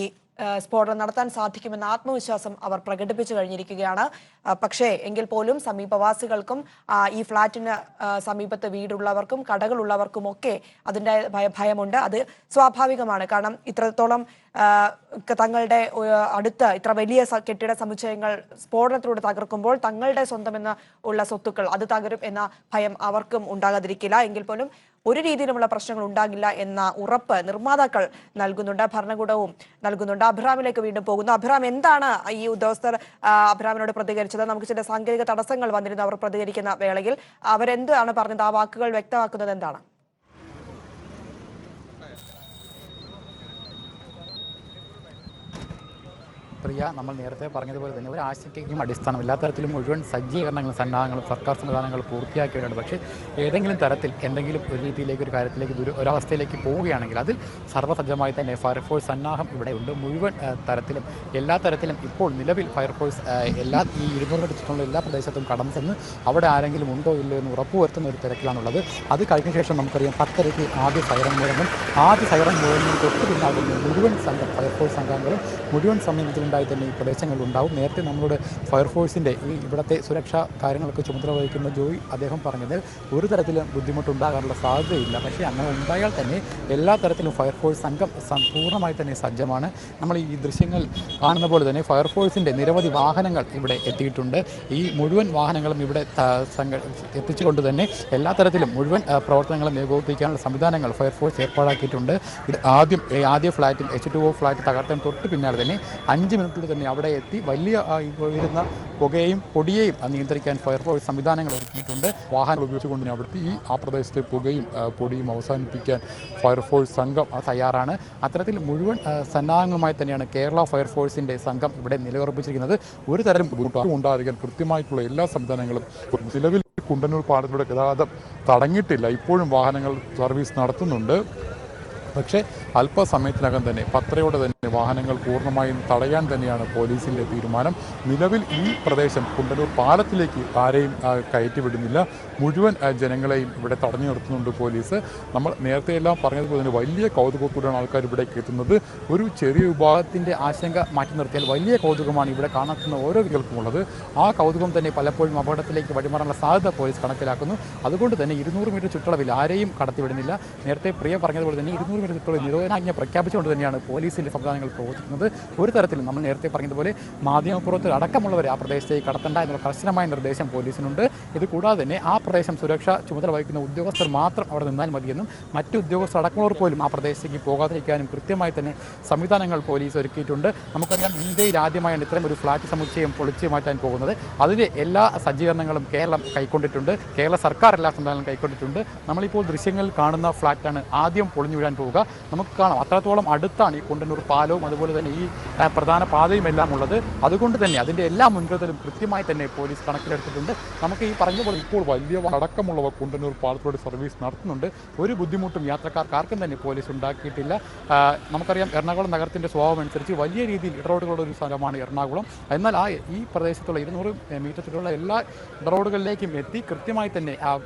സ്ഫോടനം നടത്താൻ സാധിക്കുമെന്ന ആത്മവിശ്വാസം അവർ പ്രകടിപ്പിച്ചു കഴിഞ്ഞിരിക്കുകയാണ്. പക്ഷേ എങ്കിൽ പോലും സമീപവാസികൾക്കും ഈ ഫ്ളാറ്റിന് സമീപത്ത് വീടുള്ളവർക്കും കടകളുള്ളവർക്കും ഒക്കെ അതിൻ്റെ ഭയമുണ്ട്. അത് സ്വാഭാവികമാണ്. കാരണം ഇത്രത്തോളം തങ്ങളുടെ അടുത്ത് ഇത്ര വലിയ കെട്ടിട സമുച്ചയങ്ങൾ സ്ഫോടനത്തിലൂടെ തകർക്കുമ്പോൾ തങ്ങളുടെ സ്വന്തമെന്ന ഉള്ള സ്വത്തുക്കൾ അത് തകരും എന്ന ഭയം അവർക്കും ഉണ്ടാകാതിരിക്കില്ല. എങ്കിൽ പോലും ഒരു രീതിയിലുമുള്ള പ്രശ്നങ്ങൾ ഉണ്ടാകില്ല എന്ന ഉറപ്പ് നിർമ്മാതാക്കൾ നൽകുന്നുണ്ട്, ഭരണകൂടവും നൽകുന്നുണ്ട്. അഭിറാമിലേക്ക് വീണ്ടും പോകുന്നു. അഭിറാം, എന്താണ് ഈ ഉദ്യോഗസ്ഥർ അഭിറാമിനോട് പ്രതികരിച്ചത്? നമുക്ക് ചില സാങ്കേതിക തടസ്സങ്ങൾ വന്നിരുന്നു അവർ പ്രതികരിക്കുന്ന വേളയിൽ. അവരെന്താണ് പറഞ്ഞത്? ആ വാക്കുകൾ വ്യക്തമാക്കുന്നത് എന്താണ്? പ്രിയ, നമ്മൾ നേരത്തെ പറഞ്ഞതുപോലെ തന്നെ ഒരു ആശങ്കയ്ക്കും അടിസ്ഥാനമില്ലാത്ത തരത്തിലും മുഴുവൻ സജ്ജീകരണങ്ങളും സന്നാഹങ്ങളും സർക്കാർ സംവിധാനങ്ങൾ പൂർത്തിയാക്കിയിട്ടുണ്ട്. പക്ഷേ ഏതെങ്കിലും തരത്തിൽ എന്തെങ്കിലും ഒരു രീതിയിലേക്ക് ഒരു കാര്യത്തിലേക്ക് ഒരവസ്ഥയിലേക്ക് പോവുകയാണെങ്കിൽ അതിൽ സർവ്വസജ്ജമായി തന്നെ ഫയർഫോഴ്സ് സന്നാഹം ഇവിടെ ഉണ്ട്. മുഴുവൻ തരത്തിലും എല്ലാ തരത്തിലും ഇപ്പോൾ നിലവിൽ ഫയർഫോഴ്സ് ഈ 200 മീറ്റർ ചുറ്റുമുള്ള എല്ലാ പ്രദേശത്തും കടന്നു ചെന്ന് അവിടെ ആരെങ്കിലും ഉണ്ടോ ഇല്ലയോ എന്ന് ഉറപ്പുവരുത്തുന്ന ഒരു തിരക്കിലാണുള്ളത്. അത് കഴിഞ്ഞ ശേഷം നമുക്കറിയാം 10:30 ആദ്യ സൈറൺ മുഴങ്ങും. ആദ്യ സൈറൺ മുഴങ്ങും തൊട്ട് പിന്നാകുന്ന മുഴുവൻ സംഘം ഫയർഫോഴ്സ് സംഘങ്ങളും മുഴുവൻ സമയത്തിലുണ്ടായി തന്നെ ഈ പ്രദേശങ്ങളിലുണ്ടാവും. നേരത്തെ നമ്മുടെ ഫയർഫോഴ്സിൻ്റെ ഇവിടുത്തെ സുരക്ഷാ കാര്യങ്ങളൊക്കെ ചുമതല വഹിക്കുന്ന ജോയി അദ്ദേഹം പറഞ്ഞത് ഒരു തരത്തിലും ബുദ്ധിമുട്ടുണ്ടാകാനുള്ള സാധ്യതയില്ല. പക്ഷേ അങ്ങനെ ഉണ്ടായാൽ തന്നെ എല്ലാ തരത്തിലും ഫയർഫോഴ്സ് സംഘം പൂർണ്ണമായി തന്നെ സജ്ജമാണ്. നമ്മൾ ഈ ദൃശ്യങ്ങൾ കാണുന്ന പോലെ തന്നെ ഫയർഫോഴ്സിൻ്റെ നിരവധി വാഹനങ്ങൾ ഇവിടെ എത്തിയിട്ടുണ്ട്. ഈ മുഴുവൻ വാഹനങ്ങളും ഇവിടെ എത്തിച്ചുകൊണ്ട് തന്നെ എല്ലാ തരത്തിലും മുഴുവൻ പ്രവർത്തനങ്ങളും ഏകോപിപ്പിക്കാനുള്ള സംവിധാനങ്ങൾ ഫയർഫോഴ്സ് ഏർപ്പാടാക്കിയിട്ടുണ്ട്. ഇത് ആദ്യ ഫ്ലാറ്റിൽ H2O ഫ്ലാറ്റ് തകർത്താൻ തൊട്ട് പിന്നാലെ തന്നെ 5 മിനിറ്റിൽ തന്നെ അവിടെ എത്തി വലിയ വരുന്ന പുകയും പൊടിയെയും നിയന്ത്രിക്കാൻ ഫയർഫോഴ്സ് സംവിധാനങ്ങൾ ഒരുക്കിയിട്ടുണ്ട്. വാഹനങ്ങൾ ഉപയോഗിച്ചുകൊണ്ട് തന്നെ അവിടുത്തെ ആ പ്രദേശത്തെ പുകയും പൊടിയും അവസാനിപ്പിക്കാൻ ഫയർഫോഴ്സ് സംഘം തയ്യാറാണ്. അത്തരത്തിൽ മുഴുവൻ സന്നാഹങ്ങളുമായി തന്നെയാണ് കേരള ഫയർഫോഴ്സിൻ്റെ സംഘം ഇവിടെ നിലയുറപ്പിച്ചിരിക്കുന്നത്. ഒരു തരം ബുദ്ധിമുട്ടും ഉണ്ടായിരിക്കാൻ കൃത്യമായിട്ടുള്ള എല്ലാ സംവിധാനങ്ങളും നിലവിൽ കുണ്ടന്നൂർ പാലത്തിലൂടെ ഗതാഗതം തടഞ്ഞിട്ടില്ല. ഇപ്പോഴും വാഹനങ്ങൾ സർവീസ് നടത്തുന്നുണ്ട്. പക്ഷേ അല്പസമയത്തിനകം തന്നെ 10:30 തന്നെ വാഹനങ്ങൾ പൂർണ്ണമായും തടയാൻ തന്നെയാണ് പോലീസിൻ്റെ തീരുമാനം. നിലവിൽ ഈ പ്രദേശം കുണ്ടന്നൂർ പാലത്തിലേക്ക് ആരെയും കയറ്റിവിടുന്നില്ല. മുഴുവൻ ജനങ്ങളെയും ഇവിടെ തടഞ്ഞു നിർത്തുന്നുണ്ട് പോലീസ്. നമ്മൾ നേരത്തെ എല്ലാം പറഞ്ഞതുപോലെ തന്നെ വലിയ കൗതുകത്തോടെയാണ് ആൾക്കാർ ഇവിടേക്ക് എത്തുന്നത്. ഒരു ചെറിയ വിഭാഗത്തിൻ്റെ ആശങ്ക മാറ്റി നിർത്തിയാൽ വലിയ കൗതുകമാണ് ഇവിടെ കാണുന്ന ഓരോ വ്യക്തികൾക്കുമുള്ളത്. ആ കൗതുകം തന്നെ പലപ്പോഴും അപകടത്തിലേക്ക് വഴിമാറാനുള്ള സാധ്യത പോലീസ് കണക്കിലാക്കുന്നു. അതുകൊണ്ട് തന്നെ 200 മീറ്റർ ചുറ്റളവിൽ ആരെയും കടത്തിവിടുന്നില്ല. നേരത്തെ പ്രിയ പറഞ്ഞതുപോലെ തന്നെ 200 മീറ്റർ ചുറ്റളവിൽ നിരോധനാജ്ഞ പ്രഖ്യാപിച്ചുകൊണ്ട് തന്നെയാണ് പോലീസിൻ്റെ സംവിധാനങ്ങൾ പ്രവർത്തിക്കുന്നത്. ഒരു തരത്തിലും നമ്മൾ നേരത്തെ പറഞ്ഞതുപോലെ മാധ്യമപ്രവർത്തകർ അടക്കമുള്ളവരെ ആ പ്രദേശത്തേക്ക് കടത്തണ്ട എന്നുള്ള കർശനമായ നിർദ്ദേശം പോലീസിനുണ്ട്. ഇത് കൂടാതെ തന്നെ ആ പ്രദേശം സുരക്ഷ ചുമതല വഹിക്കുന്ന ഉദ്യോഗസ്ഥർ മാത്രം അവിടെ നിന്നാൽ മതിയെന്നും മറ്റു ഉദ്യോഗസ്ഥർ അടക്കമുള്ളവർ പോലും ആ പ്രദേശത്തേക്ക് പോകാതിരിക്കാനും കൃത്യമായി തന്നെ സംവിധാനങ്ങൾ പോലീസ് ഒരുക്കിയിട്ടുണ്ട്. നമുക്കറിയാം ഇന്ത്യയിൽ ആദ്യമായാണ് ഇത്തരം ഒരു ഫ്ലാറ്റ് സമുച്ചയം പൊളിച്ചു മാറ്റാൻ പോകുന്നത്. അതിൻ്റെ എല്ലാ സജ്ജീകരണങ്ങളും കേരളം കൈക്കൊണ്ടിട്ടുണ്ട്. കേരള സർക്കാർ എല്ലാ സംവിധാനങ്ങളും കൈക്കൊണ്ടിട്ടുണ്ട്. നമ്മളിപ്പോൾ ദൃശ്യങ്ങളിൽ കാണുന്ന ഫ്ലാറ്റാണ് ആദ്യം പൊളിഞ്ഞു വീഴാൻ പോവുക. നമുക്ക് കാണാം അത്രത്തോളം അടുത്താണ് ഈ കുണ്ടന്നൂർ പാലവും അതുപോലെ തന്നെ ഈ പ്രധാന പാതയും എല്ലാം ഉള്ളത്. അതുകൊണ്ട് തന്നെ അതിൻ്റെ എല്ലാ മുൻകരുതലും കൃത്യമായി തന്നെ പോലീസ് കണക്കിലെടുത്തിട്ടുണ്ട്. നമുക്ക് ഈ പറഞ്ഞ പോലെ ഇപ്പോൾ വലിയ അടക്കമുള്ളവ കുണ്ടന്നൂർ പാലത്തിലൂടെ സർവീസ് നടത്തുന്നുണ്ട്. ഒരു ബുദ്ധിമുട്ടും യാത്രക്കാർക്ക് ആർക്കും തന്നെ പോലീസ് ഉണ്ടാക്കിയിട്ടില്ല. നമുക്കറിയാം എറണാകുളം നഗരത്തിൻ്റെ സ്വഭാവം അനുസരിച്ച് വലിയ രീതിയിൽ ഇടറോഡുകളുടെ ഒരു സ്ഥലമാണ് എറണാകുളം. എന്നാൽ ഈ പ്രദേശത്തുള്ള 200 മീറ്റർ ചുറ്റുള്ള എല്ലാ ഇടറോഡുകളിലേക്കും എത്തി കൃത്യമായി തന്നെ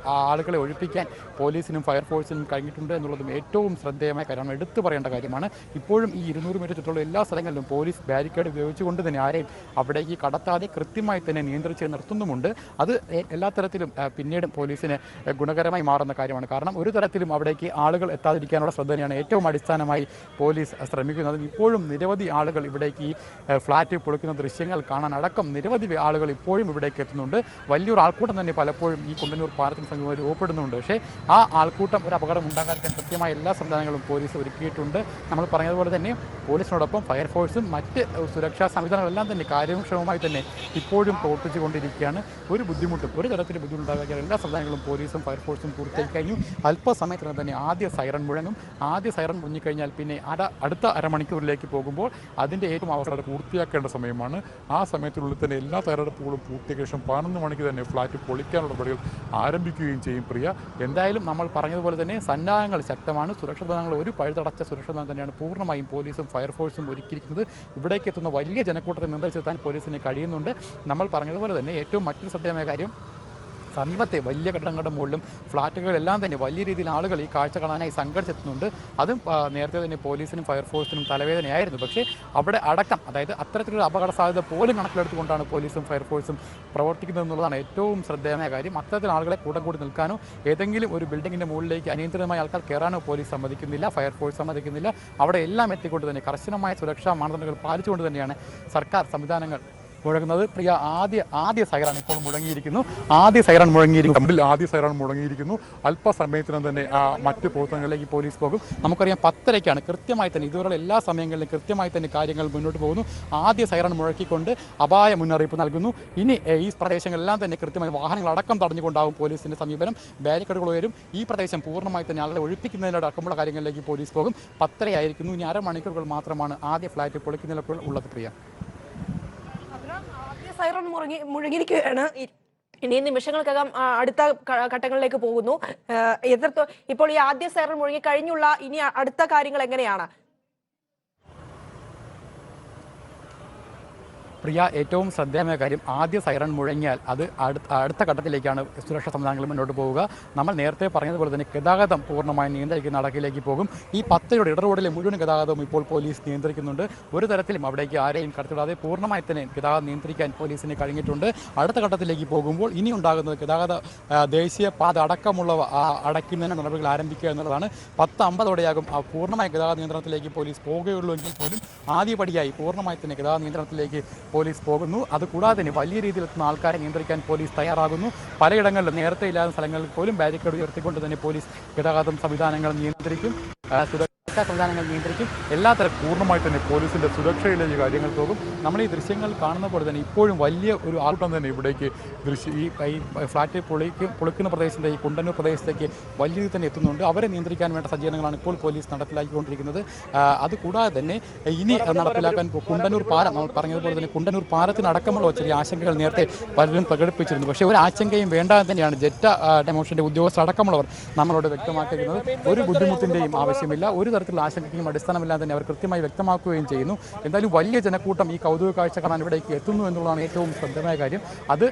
ആളുകളെ ഒഴിപ്പിക്കാൻ പോലീസിനും ഫയർഫോഴ്സിനും കഴിഞ്ഞിട്ടുണ്ട് എന്നുള്ളതും ഏറ്റവും ശ്രദ്ധേയമായ കാര്യമാണ്, എടുത്തു പറയേണ്ട കാര്യമാണ്. ഇപ്പോഴും ഈ 200 മീറ്റർ ചുറ്റുള്ള എല്ലാ സ്ഥലങ്ങളിലും പോലീസ് ബാരിക്കേഡ് ഉപയോഗിച്ചുകൊണ്ട് തന്നെ ആരെയും അവിടേക്ക് കടത്താതെ കൃത്യമായി തന്നെ നിയന്ത്രിച്ച് നിർത്തുന്നുമുണ്ട്. അത് എല്ലാ തരത്തിലും പിന്നീട് പോലീസിന് ഗുണകരമായി മാറുന്ന കാര്യമാണ്. കാരണം ഒരു തരത്തിലും അവിടേക്ക് ആളുകൾ എത്താതിരിക്കാനുള്ള ശ്രദ്ധ തന്നെയാണ് ഏറ്റവും അടിസ്ഥാനമായി പോലീസ് ശ്രമിക്കുന്നത്. ഇപ്പോഴും നിരവധി ആളുകൾ ഇവിടേക്ക് ഈ ഫ്ലാറ്റ് പൊളിക്കുന്ന ദൃശ്യങ്ങൾ കാണാൻ അടക്കം നിരവധി ആളുകൾ ഇപ്പോഴും ഇവിടേക്ക് എത്തുന്നുണ്ട്. വലിയൊരു ആൾക്കൂട്ടം തന്നെ പലപ്പോഴും ഈ കുണ്ടന്നൂർ പാലത്തിന് സമീപം രൂപപ്പെടുന്നുണ്ട്. പക്ഷേ ആ ആൾക്കൂട്ടം ഒരു അപകടം ഉണ്ടാകാതിരിക്കാൻ കൃത്യമായ എല്ലാ സംവിധാനങ്ങളും പോലീസ് ഒരുക്കിയിട്ടുണ്ട്. നമ്മൾ പറഞ്ഞതുപോലെ തന്നെ പോലീസിനോടൊപ്പം ഫയർഫോഴ്സും മറ്റ് സുരക്ഷാ സംവിധാനങ്ങളെല്ലാം തന്നെ കാര്യക്ഷമമായി തന്നെ ഇപ്പോഴും പ്രവർത്തിച്ചു കൊണ്ടിരിക്കുകയാണ്. ഒരു ബുദ്ധിമുട്ടും ഒരു തരത്തിലും ബുദ്ധിമുട്ടുണ്ടാകാൻ എല്ലാ സംവിധാനങ്ങളും പോലീസും ഫയർഫോഴ്സും പൂർത്തിയാക്കി കഴിഞ്ഞു. അല്പസമയത്തിനകം തന്നെ ആദ്യ സൈറൺ മുഴങ്ങും. ആദ്യ സൈറൺ മുഴങ്ങിക്കഴിഞ്ഞാൽ പിന്നെ അടുത്ത അരമണിക്കൂറിലേക്ക് പോകുമ്പോൾ അതിൻ്റെ ഏറ്റവും അവസരം പൂർത്തിയാക്കേണ്ട സമയമാണ്. ആ സമയത്തിനുള്ളിൽ തന്നെ എല്ലാ തയ്യാറെടുപ്പുകളും പൂർത്തിയാക്കിയ ശേഷം 11 മണിക്ക് തന്നെ ഫ്ലാറ്റ് പൊളിക്കാനുള്ള നടപടികൾ ആരംഭിക്കുകയും ചെയ്യും. പ്രിയ, എന്തായാലും നമ്മൾ പറഞ്ഞതുപോലെ തന്നെ സന്നാഹങ്ങൾ ശക്തമാണ്. സുരക്ഷാ സന്നാഹങ്ങൾ ഒരു പഴുതടച്ച സുരക്ഷാ തന്നെയാണ് പൂർണ്ണമായും പോലീസും ഫയർഫോഴ്സും ഒരുക്കിയിരിക്കുന്നത്. ഇവിടേക്ക് എത്തുന്ന വലിയ ജനക്കൂട്ടത്തെ നിയന്ത്രിച്ചെത്താൻ പോലീസിന് കഴിയുന്നുണ്ട്. നമ്മൾ പറഞ്ഞതുപോലെ തന്നെ ഏറ്റവും മറ്റൊരു ശ്രദ്ധേയമായ കാര്യം സമീപത്തെ വലിയ കെട്ടിടങ്ങളുടെ മുകളിലും ഫ്ലാറ്റുകളെല്ലാം തന്നെ വലിയ രീതിയിൽ ആളുകൾ ഈ കാഴ്ച കാണാനായി സംഘടിച്ചെത്തുന്നുണ്ട്. അതും നേരത്തെ തന്നെ പോലീസിനും ഫയർഫോഴ്സിനും തലവേദനയായിരുന്നു. പക്ഷേ അവിടെ അടക്കം, അതായത് അത്തരത്തിലൊരു അപകട സാധ്യത പോലും കണക്കിലെടുത്തുകൊണ്ടാണ് പോലീസും ഫയർഫോഴ്സും പ്രവർത്തിക്കുന്നത് എന്നുള്ളതാണ് ഏറ്റവും ശ്രദ്ധേയമായ കാര്യം. അത്തരത്തിൽ ആളുകളെ കൂട്ടം കൂടി നിൽക്കാനോ ഏതെങ്കിലും ഒരു ബിൽഡിങ്ങിൻ്റെ മുകളിലേക്ക് അനിയന്ത്രിതമായ ആൾക്കാർ കയറാനോ പോലീസ് സമ്മതിക്കുന്നില്ല, ഫയർഫോഴ്സ് സമ്മതിക്കുന്നില്ല. അവിടെ എല്ലാം എത്തിക്കൊണ്ട് തന്നെ കർശനമായ സുരക്ഷാ മാനദണ്ഡങ്ങൾ പാലിച്ചുകൊണ്ട് തന്നെയാണ് സർക്കാർ സംവിധാനങ്ങൾ മുഴങ്ങുന്നത്. പ്രിയ, ആദ്യ സൈറൺ ഇപ്പോൾ മുഴങ്ങിയിരിക്കുന്നു. ആദ്യ സൈറൺ മുഴങ്ങിയിരിക്കുന്നു. അല്പസമയത്തിനും തന്നെ മറ്റ് പ്രവർത്തനങ്ങളിലേക്ക് പോലീസ് പോകും. നമുക്കറിയാം 10:30 കൃത്യമായി തന്നെ ഇതുവരെയുള്ള എല്ലാ സമയങ്ങളിലും കൃത്യമായി തന്നെ കാര്യങ്ങൾ മുന്നോട്ട് പോകുന്നു. ആദ്യ സൈറൺ മുഴക്കിക്കൊണ്ട് അപായ മുന്നറിയിപ്പ് നൽകുന്നു. ഇനി ഈ പ്രദേശങ്ങളെല്ലാം തന്നെ കൃത്യമായി വാഹനങ്ങൾ അടക്കം തടഞ്ഞുകൊണ്ടാവും പോലീസിൻ്റെ സമീപനം. ബാരിക്കേഡുകൾ ഉയരും. ഈ പ്രദേശം പൂർണ്ണമായി തന്നെ ആളുകളെ ഒഴിപ്പിക്കുന്നതിനടക്കമുള്ള കാര്യങ്ങളിലേക്ക് പോലീസ് പോകും. 10:30 ആയിരിക്കുന്നു. ഇനി അരമണിക്കൂറുകൾ മാത്രമാണ് ആദ്യ ഫ്ലാറ്റ് പൊളിക്കുന്നതിലൊക്കെ ഉള്ളത്. പ്രിയ, സൈറൺ മുഴങ്ങിയിരിക്കുകയാണ്. ഇനി നിമിഷങ്ങൾക്കകം അടുത്ത ഘട്ടങ്ങളിലേക്ക് പോകുന്നു. ഇപ്പോൾ ഈ ആദ്യ സൈറൺ മുഴങ്ങി കഴിഞ്ഞുള്ള ഇനി അടുത്ത കാര്യങ്ങൾ എങ്ങനെയാണ്? പ്രിയ, ഏറ്റവും ശ്രദ്ധേയമായ കാര്യം, ആദ്യ സൈറൺ മുഴങ്ങിയാൽ അത് അടുത്ത ഘട്ടത്തിലേക്കാണ് സുരക്ഷാ സംവിധാനങ്ങൾ മുന്നോട്ട് പോവുക. നമ്മൾ നേരത്തെ പറഞ്ഞതുപോലെ തന്നെ ഗതാഗതം പൂർണ്ണമായും നിയന്ത്രിക്കുന്ന നടക്കിലേക്ക് പോകും. ഈ 10 ഇടറോഡിലെ മുഴുവൻ ഗതാഗതവും ഇപ്പോൾ പോലീസ് നിയന്ത്രിക്കുന്നുണ്ട്. ഒരു തരത്തിലും അവിടേക്ക് ആരെയും കടത്തിവിടാതെ പൂർണ്ണമായി തന്നെ ഗതാഗതം നിയന്ത്രിക്കാൻ പോലീസിന് കഴിഞ്ഞിട്ടുണ്ട്. അടുത്ത ഘട്ടത്തിലേക്ക് പോകുമ്പോൾ ഇനി ഉണ്ടാകുന്നത് ഗതാഗത ദേശീയപാത അടക്കമുള്ളവ അടയ്ക്കുന്നതിന് നടപടികൾ ആരംഭിക്കുക എന്നുള്ളതാണ്. 10:50ഓടെയാകും പൂർണ്ണമായ ഗതാഗത നിയന്ത്രണത്തിലേക്ക് പോലീസ് പോവുകയുള്ളൂ എങ്കിൽ പോലും ആദ്യപടിയായി പൂർണ്ണമായി തന്നെ ഗതാഗത നിയന്ത്രണത്തിലേക്ക് പോലീസ് പോകുന്നു. അതുകൂടാതെ തന്നെ വലിയ രീതിയിൽ എത്തുന്ന ആൾക്കാരെ നിയന്ത്രിക്കാൻ പോലീസ് തയ്യാറാകുന്നു. പലയിടങ്ങളിലും നേരത്തെ ഇല്ലാത്ത സ്ഥലങ്ങളിൽ പോലും ബാരിക്കേഡ് ഉയർത്തിക്കൊണ്ട് തന്നെ പോലീസ് ഗതാഗതം സംവിധാനങ്ങൾ നിയന്ത്രിക്കും, സുരക്ഷാ സംവിധാനങ്ങൾ നിയന്ത്രിക്കും. എല്ലാത്തരം പൂർണ്ണമായി തന്നെ പോലീസിൻ്റെ സുരക്ഷയിലേക്ക് കാര്യങ്ങൾ പോകും. നമ്മൾ ഈ ദൃശ്യങ്ങൾ കാണുന്ന പോലെ തന്നെ ഇപ്പോഴും വലിയ ഒരു ആൾക്കൂട്ടം തന്നെ ഇവിടേക്ക് ഈ ഫ്ലാറ്റ് പൊളിക്കുന്ന പ്രദേശത്തെ ഈ കുണ്ടന്നൂർ പ്രദേശത്തേക്ക് വലിയ രീതിയിൽ തന്നെ എത്തുന്നുണ്ട്. അവരെ നിയന്ത്രിക്കാൻ വേണ്ട സജ്ജീകരണങ്ങളാണ് ഇപ്പോൾ പോലീസ് നടപ്പിലാക്കിക്കൊണ്ടിരിക്കുന്നത്. അതുകൂടാതെ തന്നെ ഇനി നടപ്പിലാക്കാൻ കുണ്ടന്നൂർ പാലം, നമ്മൾ പറഞ്ഞതുപോലെ തന്നെ കുണ്ടന്നൂർ പാലത്തിനടക്കമുള്ള ചെറിയ ആശങ്കകൾ നേരത്തെ പലരും പ്രകടിപ്പിച്ചിരുന്നു. പക്ഷേ ഒരു ആശങ്കയും വേണ്ടാതെ തന്നെയാണ് ജെറ്റ ഡെമോഷൻ്റെ ഉദ്യോഗസ്ഥർ അടക്കമുള്ളവർ നമ്മളോട് വ്യക്തമാക്കിയിരിക്കുന്നത്. ഒരു ബുദ്ധിമുട്ടിൻ്റെയും ആവശ്യമില്ല, ഒരു തരത്തിലുള്ള ആശങ്കയ്ക്കും അടിസ്ഥാനമില്ലാതെ തന്നെ അവർ കൃത്യമായി വ്യക്തമാക്കുകയും ചെയ്യുന്നു. എന്തായാലും വലിയ ജനക്കൂട്ടം ഈ കൗതുക കാഴ്ച കാണാൻ ഇവിടേക്ക് എത്തുന്നു എന്നുള്ളതാണ് ഏറ്റവും ശ്രദ്ധേയമായ കാര്യം. അത്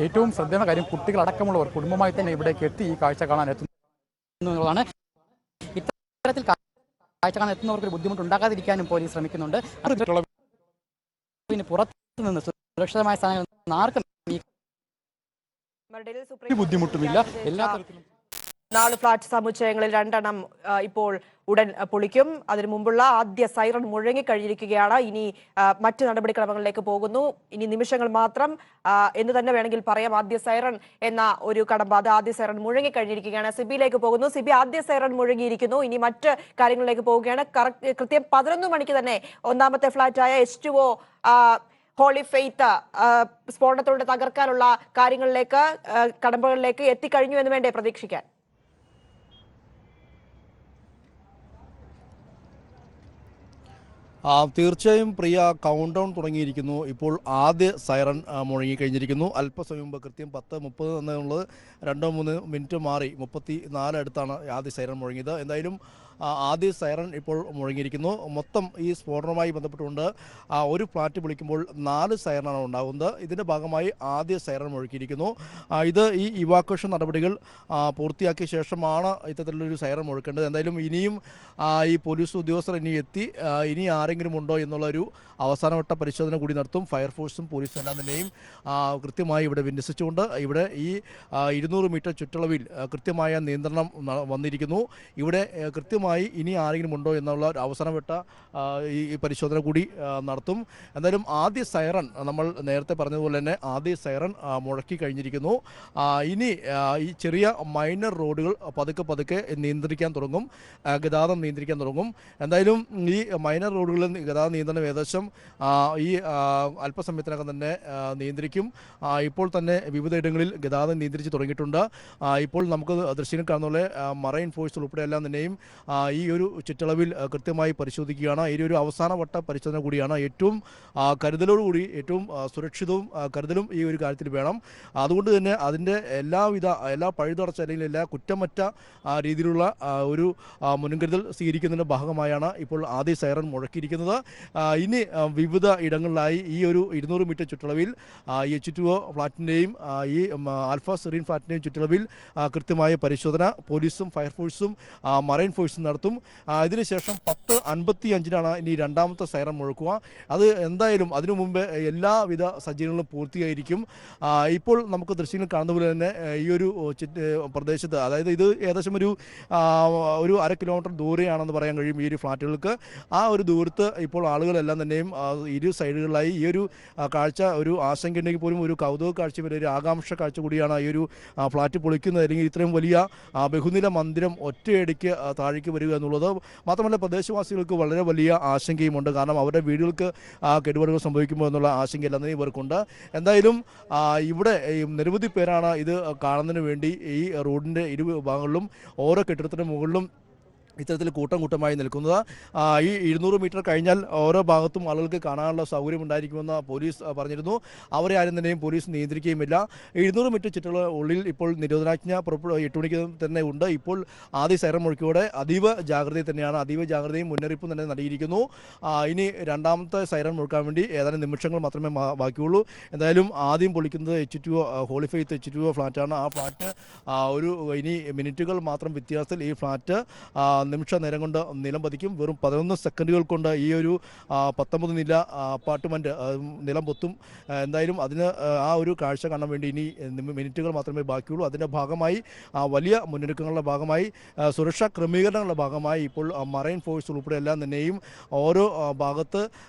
ഏറ്റവും ശ്രദ്ധേയമായ കാര്യം, കുട്ടികളടക്കമുള്ളവർ കുടുംബമായി തന്നെ ഇവിടേക്ക് എത്തി ഈ കാഴ്ച കാണാൻ എത്തുന്നു എന്നുള്ളതാണ്. ഇത്തരത്തിൽ കാഴ്ച കാണാൻ എത്തുന്നവർക്ക് ബുദ്ധിമുട്ട് ഉണ്ടാകാതിരിക്കാനും പോലീസ് ശ്രമിക്കുന്നുണ്ട്. പുറത്തു നിന്ന് സുരക്ഷിതമായ സ്ഥാനങ്ങളിൽ ആർക്കും ബുദ്ധിമുട്ടുമില്ല. എല്ലാ തരത്തിലും 4 ഫ്ളാറ്റ് സമുച്ചയങ്ങളിൽ 2 ഇപ്പോൾ ഉടൻ പൊളിക്കും. അതിനു മുമ്പുള്ള ആദ്യ സൈറൺ മുഴങ്ങിക്കഴിഞ്ഞിരിക്കുകയാണ്. ഇനി മറ്റ് നടപടിക്രമങ്ങളിലേക്ക് പോകുന്നു. ഇനി നിമിഷങ്ങൾ മാത്രം എന്ന് തന്നെ വേണമെങ്കിൽ പറയാം. ആദ്യ സൈറൺ എന്ന ഒരു കടമ്പ, അത് ആദ്യ സൈറൺ മുഴങ്ങിക്കഴിഞ്ഞിരിക്കുകയാണ്. സിബിയിലേക്ക് പോകുന്നു. സിബി, ആദ്യ സൈറൺ മുഴങ്ങിയിരിക്കുന്നു. ഇനി മറ്റ് കാര്യങ്ങളിലേക്ക് പോവുകയാണ്. കൃത്യം 11 മണിക്ക് തന്നെ ഒന്നാമത്തെ ഫ്ളാറ്റായ H2O ഹോളി ഫെയ്ത്ത് സ്ഫോടനത്തോടെ തകർക്കാനുള്ള കാര്യങ്ങളിലേക്ക്, കടമ്പകളിലേക്ക് എത്തിക്കഴിഞ്ഞു എന്ന് വേണ്ടേ പ്രതീക്ഷിക്കാൻ? തീർച്ചയായും പ്രിയ, കൗണ്ട് ഡൗൺ തുടങ്ങിയിരിക്കുന്നു. ഇപ്പോൾ ആദ്യ സൈറൺ മുഴങ്ങിക്കഴിഞ്ഞിരിക്കുന്നു. അല്പസമയം മുമ്പ് കൃത്യം 10:30 എന്നുള്ളത് 2-3 മിനിറ്റ് മാറി 34 അടുത്താണ് ആദ്യ സൈറൺ മുഴങ്ങിയത്. എന്തായാലും ആദ്യ സൈറൺ ഇപ്പോൾ മുഴങ്ങിയിരിക്കുന്നു. മൊത്തം ഈ സ്ഫോടനവുമായി ബന്ധപ്പെട്ടുകൊണ്ട് ഒരു ഫ്ലാറ്റ് വിളിക്കുമ്പോൾ 4 സൈറണാണ് ഉണ്ടാകുന്നത്. ഇതിൻ്റെ ഭാഗമായി ആദ്യ സൈറൺ മുഴക്കിയിരിക്കുന്നു. ഇത് ഈ ഇവാക്വേഷൻ നടപടികൾ പൂർത്തിയാക്കിയ ശേഷമാണ് ഇത്തരത്തിലുള്ളൊരു സൈറൺ മുഴക്കേണ്ടത്. എന്തായാലും ഇനിയും ഈ പോലീസ് ഉദ്യോഗസ്ഥർ ഇനി എത്തി ഇനി ആരെങ്കിലും ഉണ്ടോ എന്നുള്ളൊരു അവസാനവട്ട പരിശോധന കൂടി നടത്തും. ഫയർഫോഴ്സും പോലീസും എല്ലാം തന്നെയും കൃത്യമായി ഇവിടെ വിന്യസിച്ചുകൊണ്ട് ഇവിടെ ഈ 200 മീറ്റർ ചുറ്റളവിൽ കൃത്യമായ നിയന്ത്രണം വന്നിരിക്കുന്നു. ഇവിടെ കൃത്യമായി ഇനി ആരെങ്കിലും ഉണ്ടോ എന്നുള്ള അവസാനവട്ട ഈ പരിശോധന കൂടി നടത്തും. എന്തായാലും ആദ്യ സൈറൺ നമ്മൾ നേരത്തെ പറഞ്ഞതുപോലെ തന്നെ ആദ്യ സൈറൺ മുഴക്കി കഴിഞ്ഞിരിക്കുന്നു. ഇനി ഈ ചെറിയ മൈനർ റോഡുകൾ പതുക്കെ നിയന്ത്രിക്കാൻ തുടങ്ങും, ഗതാഗതം നിയന്ത്രിക്കാൻ തുടങ്ങും. എന്തായാലും ഈ മൈനർ റോഡുകളിൽ ഗതാഗത നിയന്ത്രണം ഏകദേശം ഈ അല്പസമയത്തിനകം തന്നെ നിയന്ത്രിക്കും. ഇപ്പോൾ തന്നെ വിവിധ ഇടങ്ങളിൽ ഗതാഗതം നിയന്ത്രിച്ച് തുടങ്ങിയിട്ടുണ്ട്. ഇപ്പോൾ നമുക്ക് ദൃശ്യങ്ങൾ കാണുന്ന പോലെ മറൈൻ ഫോഴ്സ് ഉൾപ്പെടെ എല്ലാം തന്നെയും ഈ ഒരു ചുറ്റളവിൽ കൃത്യമായി പരിശോധിക്കുകയാണ്. ഈ ഒരു അവസാനവട്ട പരിശോധന കൂടിയാണ്. ഏറ്റവും കരുതലോടുകൂടി, ഏറ്റവും സുരക്ഷിതവും കരുതലും ഈ ഒരു കാര്യത്തിൽ വേണം. അതുകൊണ്ട് തന്നെ അതിൻ്റെ എല്ലാ പഴുതടച്ച അല്ലെങ്കിൽ എല്ലാ കുറ്റമറ്റ രീതിയിലുള്ള ഒരു മുൻകരുതൽ സ്വീകരിക്കുന്നതിൻ്റെ ഭാഗമായാണ് ഇപ്പോൾ ആദ്യ സൈറൺ മുഴക്കിയിരിക്കുന്നത്. ഇനി വിവിധ ഇടങ്ങളിലായി ഈ ഒരു 200 മീറ്റർ ചുറ്റളവിൽ H2O ഫ്ലാറ്റിൻ്റെയും ഈ ആൽഫ സെറീൻ ഫ്ലാറ്റിൻ്റെയും ചുറ്റളവിൽ കൃത്യമായ പരിശോധന പോലീസും ഫയർഫോഴ്സും മറൈൻ ഫോഴ്സും നടത്തും. ഇതിനുശേഷം 10:55 ഇനി രണ്ടാമത്തെ സൈറൺ മുഴക്കുക. അത് എന്തായാലും അതിനു മുമ്പ് എല്ലാവിധ സജ്ജീകരണങ്ങളും പൂർത്തിയായിരിക്കും. ഇപ്പോൾ നമുക്ക് ദൃശ്യങ്ങൾ കാണുന്ന പോലെ തന്നെ ഈ ഒരു പ്രദേശത്ത്, അതായത് ഇത് ഏകദേശം ഒരു 1/2 കിലോമീറ്റർ ദൂരെയാണെന്ന് പറയാൻ കഴിയും ഈ ഒരു ഫ്ലാറ്റുകൾക്ക്. ആ ഒരു ദൂരത്ത് ഇപ്പോൾ ആളുകളെല്ലാം തന്നെയും ഇരു സൈഡുകളിലായി ഈ ഒരു കാഴ്ച ഒരു ആശങ്കയുണ്ടെങ്കിൽ പോലും ഒരു കൗതുക കാഴ്ച വരെ ഒരു ആകാംക്ഷ കാഴ്ച കൂടിയാണ് ഈ ഒരു ഫ്ലാറ്റ് പൊളിക്കുന്നത്, അല്ലെങ്കിൽ ഇത്രയും വലിയ ബഹുനില മന്ദിരം ഒറ്റയടിക്ക് താഴേക്ക് വരിക എന്നുള്ളത്. മാത്രമല്ല പ്രദേശവാസികൾക്ക് വളരെ വലിയ ആശങ്കയുമുണ്ട്. കാരണം അവരുടെ വീടുകൾക്ക് കേടുപാടുകൾ സംഭവിക്കുമോ എന്നുള്ള ആശങ്കയെല്ലാം തന്നെ ഇവർക്കുണ്ട്. എന്തായാലും ഇവിടെ നിരവധി പേരാണ് ഇത് കാണുന്നതിന് വേണ്ടി ഈ റോഡിൻ്റെ ഇരുഭാഗങ്ങളിലും ഓരോ കെട്ടിടത്തിൻ്റെ മുകളിലും ഇത്തരത്തിൽ കൂട്ടമായി നിൽക്കുന്നത്. ഈ 200 മീറ്റർ കഴിഞ്ഞാൽ ഓരോ ഭാഗത്തും ആളുകൾക്ക് കാണാനുള്ള സൗകര്യം ഉണ്ടായിരിക്കുമെന്ന് പോലീസ് പറഞ്ഞിരുന്നു. അവരെ ആരും തന്നെയും പോലീസ് നിയന്ത്രിക്കുകയുമില്ല. 200 മീറ്റർ ചുറ്റുള്ള ഉള്ളിൽ ഇപ്പോൾ നിരോധനാജ്ഞ 8 മണിക്ക് തന്നെ ഉണ്ട്. ഇപ്പോൾ ആദ്യ സൈറൺ മുഴക്കിയോടെ അതീവ ജാഗ്രതയിൽ തന്നെയാണ്, അതീവ ജാഗ്രതയും മുന്നറിയിപ്പും തന്നെ നൽകിയിരിക്കുന്നു. ഇനി രണ്ടാമത്തെ സൈറൺ മുഴക്കാൻ വേണ്ടി ഏതാനും നിമിഷങ്ങൾ മാത്രമേ ബാക്കിയുള്ളൂ. എന്തായാലും ആദ്യം പൊളിക്കുന്നത് H2O ഹോളി ഫെയ്ത്ത് H2O ഫ്ലാറ്റാണ്. ആ ഫ്ലാറ്റ് ഇനി മിനിറ്റുകൾ മാത്രം വ്യത്യാസത്തിൽ ഈ ഫ്ലാറ്റ് നിമിഷ നേരം കൊണ്ട് നിലം പതിക്കും. വെറും 11 സെക്കൻഡുകൾ കൊണ്ട് ഈ ഒരു 19 നില അപ്പാർട്ട്മെൻറ്റ് നിലം പൊത്തും. എന്തായാലും അതിന് ആ ഒരു കാഴ്ച കാണാൻ വേണ്ടി ഇനി മിനിറ്റുകൾ മാത്രമേ ബാക്കിയുള്ളൂ. അതിൻ്റെ ഭാഗമായി വലിയ മുന്നൊരുക്കങ്ങളുടെ ഭാഗമായി സുരക്ഷാ ക്രമീകരണങ്ങളുടെ ഭാഗമായി ഇപ്പോൾ മറൈൻ ഫോഴ്സ് ഉൾപ്പെടെ എല്ലാം തന്നെയും ഓരോ ഭാഗത്ത്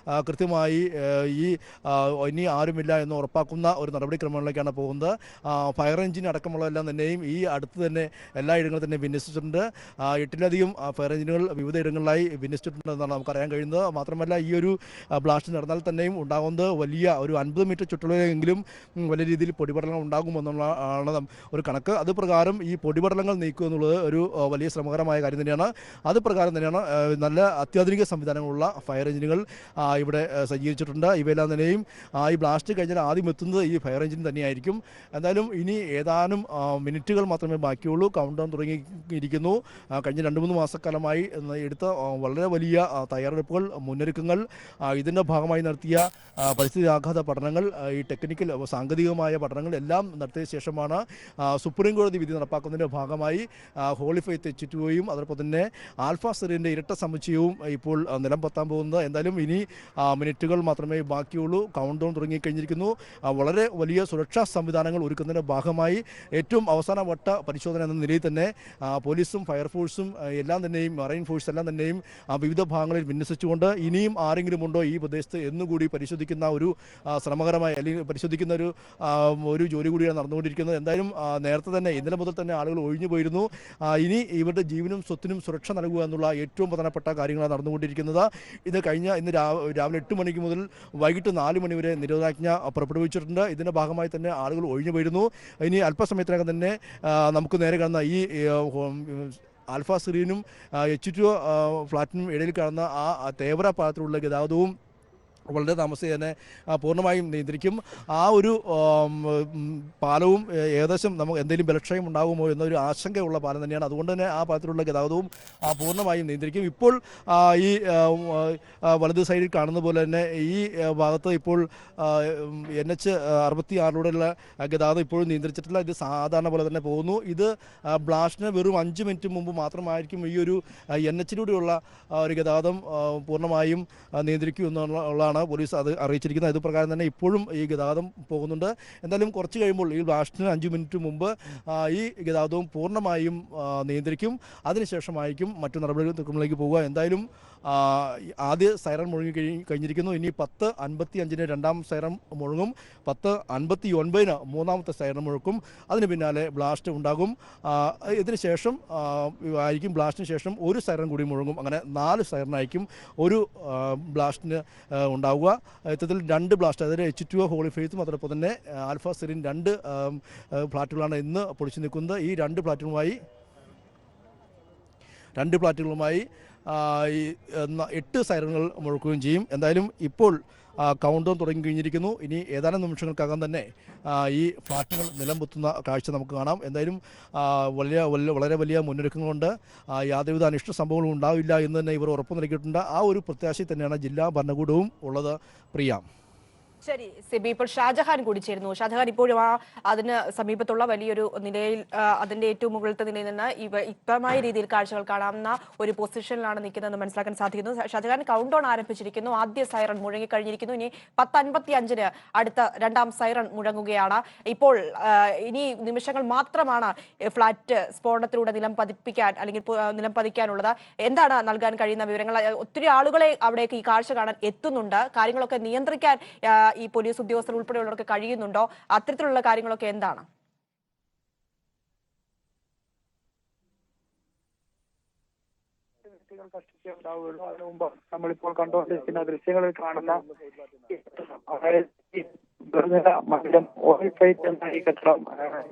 കൃത്യമായി ഇനി ആരുമില്ല എന്ന് ഉറപ്പാക്കുന്ന ഒരു നടപടിക്രമങ്ങളിലേക്കാണ് പോകുന്നത്. ഫയർ എഞ്ചിൻ അടക്കമുള്ളതെല്ലാം തന്നെയും ഈ അടുത്ത് തന്നെ എല്ലാ ഇടങ്ങളും തന്നെ വിന്യസിച്ചിട്ടുണ്ട്. 8ലധികം ഫയർ എഞ്ചിനുകൾ വിവിധ ഇടങ്ങളിലായി വിന്യസിച്ചിട്ടുണ്ടെന്നാണ് നമുക്കറിയാൻ കഴിയുന്നത്. മാത്രമല്ല ഈ ഒരു ബ്ലാസ്റ്റ് നടന്നാൽ തന്നെയും ഉണ്ടാകുന്നത് വലിയ ഒരു 50 മീറ്റർ ചുറ്റളവിലെങ്കിലും വലിയ രീതിയിൽ പൊടിപടലങ്ങൾ ഉണ്ടാകുമെന്നുള്ളതാണ് ഒരു കണക്ക്. അത് പ്രകാരം ഈ പൊടിപടലങ്ങൾ നീക്കുക എന്നുള്ളത് ഒരു വലിയ ശ്രമകരമായ കാര്യം തന്നെയാണ്. അത് പ്രകാരം തന്നെയാണ് നല്ല അത്യാധുനിക സംവിധാനങ്ങളുള്ള ഫയർ എഞ്ചിനുകൾ ഇവിടെ സജ്ജീകരിച്ചിട്ടുണ്ട്. ഇവയെല്ലാം തന്നെയും ഈ ബ്ലാസ്റ്റ് കഴിഞ്ഞാൽ ആദ്യം എത്തുന്നത് ഈ ഫയർ എഞ്ചിൻ തന്നെയായിരിക്കും. എന്തായാലും ഇനി ഏതാനും മിനിറ്റുകൾ മാത്രമേ ബാക്കിയുള്ളൂ. കൗണ്ട് ഡൗൺ തുടങ്ങിയിരിക്കുന്നു. കഴിഞ്ഞ 2-3 മാസക്കാലമായി എടുത്ത വളരെ വലിയ തയ്യാറെടുപ്പുകൾ, മുന്നൊരുക്കങ്ങൾ, ഇതിൻ്റെ ഭാഗമായി നടത്തിയ പരിസ്ഥിതി ആഘാത പഠനങ്ങൾ, ഈ ടെക്നിക്കൽ സാങ്കേതികമായ പഠനങ്ങൾ എല്ലാം നടത്തിയ ശേഷമാണ് സുപ്രീം കോടതി വിധി നടപ്പാക്കുന്നതിൻ്റെ ഭാഗമായി ഹോളി ഫെയ്ത്ത് H2Oയും അതോടൊപ്പം തന്നെ ആൽഫ സെറീൻ്റെ ഇരട്ട സമുച്ചയവും ഇപ്പോൾ നിലം പൊത്താൻ പോകുന്നത്. എന്തായാലും ഇനി മിനിറ്റുകൾ മാത്രമേ ബാക്കിയുള്ളൂ. കൗണ്ട് ഡൗൺ തുടങ്ങിക്കഴിഞ്ഞിരിക്കുന്നു. വളരെ വലിയ സുരക്ഷാ സംവിധാനങ്ങൾ ഒരുക്കുന്നതിൻ്റെ ഭാഗമായി ഏറ്റവും അവസാന വട്ട പരിശോധന എന്ന നിലയിൽ തന്നെ പോലീസും ഫയർഫോഴ്സും എല്ലാം തന്നെയും മറൈൻ ഫോഴ്സ് എല്ലാം തന്നെയും വിവിധ ഭാഗങ്ങളിൽ വിന്യസിച്ചുകൊണ്ട് ഇനിയും ആരെങ്കിലും ഉണ്ടോ ഈ പ്രദേശത്ത് എന്നുകൂടി പരിശോധിക്കുന്ന ഒരു ശ്രമകരമായ അല്ലെങ്കിൽ പരിശോധിക്കുന്ന ഒരു ജോലി കൂടിയാണ് നടന്നുകൊണ്ടിരിക്കുന്നത്. എന്തായാലും നേരത്തെ തന്നെ ഇന്നലെ മുതൽ തന്നെ ആളുകൾ ഒഴിഞ്ഞു പോയിരുന്നു. ഇനി ഇവരുടെ ജീവനും സ്വത്തിനും സുരക്ഷ നൽകുക എന്നുള്ള ഏറ്റവും പ്രധാനപ്പെട്ട കാര്യങ്ങളാണ് നടന്നുകൊണ്ടിരിക്കുന്നത്. ഇന്ന് രാവിലെ 8 മണിക്ക് മുതൽ വൈകിട്ട് 4 മണി വരെ നിരോധനാജ്ഞ പുറപ്പെടുവിച്ചിട്ടുണ്ട്. ഇതിൻ്റെ ഭാഗമായി തന്നെ ആളുകൾ ഒഴിഞ്ഞു പോയിരുന്നു. ഇനി അല്പസമയത്തിനകം തന്നെ നമുക്ക് നേരെ കാണുന്ന ഈ ആൽഫ സെറീനും H2O ഫ്ലാറ്റിനും ഇടയിൽ കാണുന്ന ആ തേവര പാലത്തിലുള്ള ഗതാഗതവും വളരെ താമസിച്ച് തന്നെ പൂർണ്ണമായും നിയന്ത്രിക്കും. ആ ഒരു പാലവും ഏകദേശം നമുക്ക് എന്തെങ്കിലും ബലക്ഷയം ഉണ്ടാകുമോ എന്നൊരു ആശങ്കയുള്ള പാലം തന്നെയാണ്. അതുകൊണ്ട് തന്നെ ആ പാലത്തിലുള്ള ഗതാഗതവും പൂർണ്ണമായും നിയന്ത്രിക്കും. ഇപ്പോൾ ഈ വലത് സൈഡിൽ കാണുന്ന പോലെ തന്നെ ഈ ഭാഗത്ത് ഇപ്പോൾ NH 66 ഗതാഗതം ഇപ്പോഴും നിയന്ത്രിച്ചിട്ടില്ല. ഇത് സാധാരണ പോലെ തന്നെ പോകുന്നു. ഇത് ബ്ലാസ്റ്റിന് വെറും 5 മിനിറ്റ് മുമ്പ് മാത്രമായിരിക്കും ഈ ഒരു NH-ലൂടെയുള്ള ഒരു ഗതാഗതം പൂർണ്ണമായും നിയന്ത്രിക്കൂ എന്നുള്ളതാണ് പോലീസ് അത് അറിയിച്ചിരിക്കുന്നത്. ഇത് പ്രകാരം തന്നെ ഇപ്പോഴും ഈ ഗതാഗതം പോകുന്നുണ്ട്. എന്തായാലും കുറച്ച് കഴിയുമ്പോൾ ഈ ബ്ലാസ്റ്റിന് 5 മിനിറ്റ് മുമ്പ് ഈ ഗതാഗതവും പൂർണ്ണമായും നിയന്ത്രിക്കും. അതിനുശേഷമായിരിക്കും മറ്റു നടപടികളിലേക്ക് പോവുക. എന്തായാലും ആദ്യ സൈറൺ മുഴങ്ങി കഴിഞ്ഞിരിക്കുന്നു. ഇനി 10:55 രണ്ടാം സൈറൺ മുഴങ്ങും. 10:59 മൂന്നാമത്തെ സൈറൺ മുഴക്കും. അതിന് പിന്നാലെ ബ്ലാസ്റ്റ് ഉണ്ടാകും. ഇതിന് ശേഷം ആയിരിക്കും ബ്ലാസ്റ്റിന് ശേഷം ഒരു സൈറൺ കൂടി മുഴങ്ങും. അങ്ങനെ 4 സൈറണായിരിക്കും ഒരു ബ്ലാസ്റ്റിന് ഉണ്ടാവുക. ഇത്തരത്തിൽ 2 ബ്ലാസ്റ്റ്, അതായത് H2O ഹോളി ഫെയ്ത്തും അതോടൊപ്പം തന്നെ ആൽഫ സെറീൻ 2 ഫ്ലാറ്റുകളാണ് ഇന്ന് പൊളിച്ചു നിൽക്കുന്നത്. ഈ 2 ഫ്ലാറ്റുകളുമായി 8 സൈറണുകൾ മുഴക്കുകയും ചെയ്യും. എന്തായാലും ഇപ്പോൾ കൗണ്ട് ഡൗൺ തുടങ്ങി കഴിഞ്ഞിരിക്കുന്നു. ഇനി ഏതാനും നിമിഷങ്ങൾക്കകം തന്നെ ഈ ഫ്ലാറ്റുകൾ നിലം പൊത്തുന്ന കാഴ്ച നമുക്ക് കാണാം. എന്തായാലും വളരെ വലിയ മുന്നൊരുക്കങ്ങളുണ്ട്. യാതൊരുവിധ അനിഷ്ട സംഭവങ്ങളും ഉണ്ടാവില്ല എന്ന് തന്നെ ഇവർ ഉറപ്പു നൽകിയിട്ടുണ്ട്. ആ ഒരു പ്രത്യാശയിൽ തന്നെയാണ് ജില്ലാ ഭരണകൂടവും ഉള്ളത്. പ്രിയ. ശരി സിബി, ഇപ്പോൾ ഷാജഹാൻ കൂടി ചേരുന്നു. ഷാജഹാൻ ഇപ്പോഴും അതിന് സമീപത്തുള്ള വലിയൊരു നിലയിൽ, അതിന്റെ ഏറ്റവും മുകളിലത്തെ നിലയിൽ നിന്ന് വ്യക്തമായ രീതിയിൽ കാഴ്ചകൾ കാണാവുന്ന ഒരു പൊസിഷനിലാണ് നിൽക്കുന്നതെന്ന് മനസ്സിലാക്കാൻ സാധിക്കുന്നു. ഷാജഹാൻ, കൗണ്ട് ഡൗൺ ആരംഭിച്ചിരിക്കുന്നു. ആദ്യ സൈറൺ മുഴങ്ങിക്കഴിഞ്ഞിരിക്കുന്നു. ഇനി 10:55 അടുത്ത രണ്ടാം സൈറൺ മുഴങ്ങുകയാണ്. ഇപ്പോൾ ഇനി നിമിഷങ്ങൾ മാത്രമാണ് ഫ്ളാറ്റ് സ്ഫോടനത്തിലൂടെ നിലം പതിക്കാനുള്ളത്. എന്താണ് നൽകാൻ കഴിയുന്ന വിവരങ്ങൾ? ഒത്തിരി ആളുകളെ അവിടേക്ക് ഈ കാഴ്ച കാണാൻ എത്തുന്നുണ്ട്. കാര്യങ്ങളൊക്കെ നിയന്ത്രിക്കാൻ ഈ പോലീസ് ഉദ്യോഗസ്ഥർ ഉൾപ്പെടെയുള്ളവർക്ക് കഴിയുന്നുണ്ടോ? അത്തരത്തിലുള്ള കാര്യങ്ങളൊക്കെ എന്താണ്? ഉണ്ടാവുകയുള്ളൂ. അതിനു മുമ്പ് നമ്മളിപ്പോൾ കണ്ടുകൊണ്ടിരിക്കുന്ന ദൃശ്യങ്ങളിൽ കാണുന്ന ബഹുനില മന്ദിരം ഓയിൽ ഫൈറ്റ് എന്ന ഈ കെട്ടിടം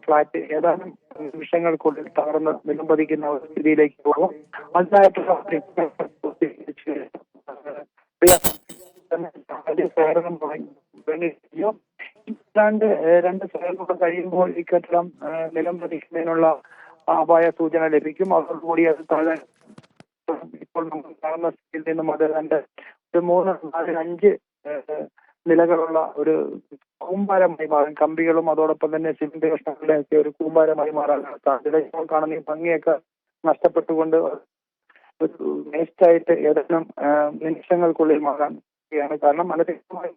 ഫ്ളാറ്റ് ഏതാനും നിമിഷങ്ങൾക്കുള്ളിൽ തകർന്ന് നിലംപതിക്കുന്ന ഒരു സ്ഥിതിയിലേക്ക് പോകും. അതിനായിട്ടുള്ള രണ്ട് സേവനങ്ങൾ കഴിയുമ്പോൾ ഈ കെട്ടിടം നിലംപതിക്കുന്നതിനുള്ള അപായ സൂചന ലഭിക്കും. അതോടുകൂടി അത് താഴെ ഇപ്പോൾ നമുക്ക് കാണുന്ന സ്ഥിതിയിൽ നിന്നും അത് രണ്ട് 3, 4, 5 നിലകളുള്ള ഒരു കൂമ്പാരമായി മാറും. കമ്പികളും അതോടൊപ്പം തന്നെ സിമന്റ് കഷ്ണങ്ങളുടെ ഒക്കെ ഒരു കൂമ്പാരമായി മാറാൻ സാധ്യത. ഇപ്പോൾ കാണുന്ന ഈ ഭംഗിയൊക്കെ നഷ്ടപ്പെട്ടുകൊണ്ട് ഒരു വേസ്റ്റായിട്ട് ഏതാനും നിമിഷങ്ങൾക്കുള്ളിൽ മാറാൻ കാരണം അനധികൃതമായി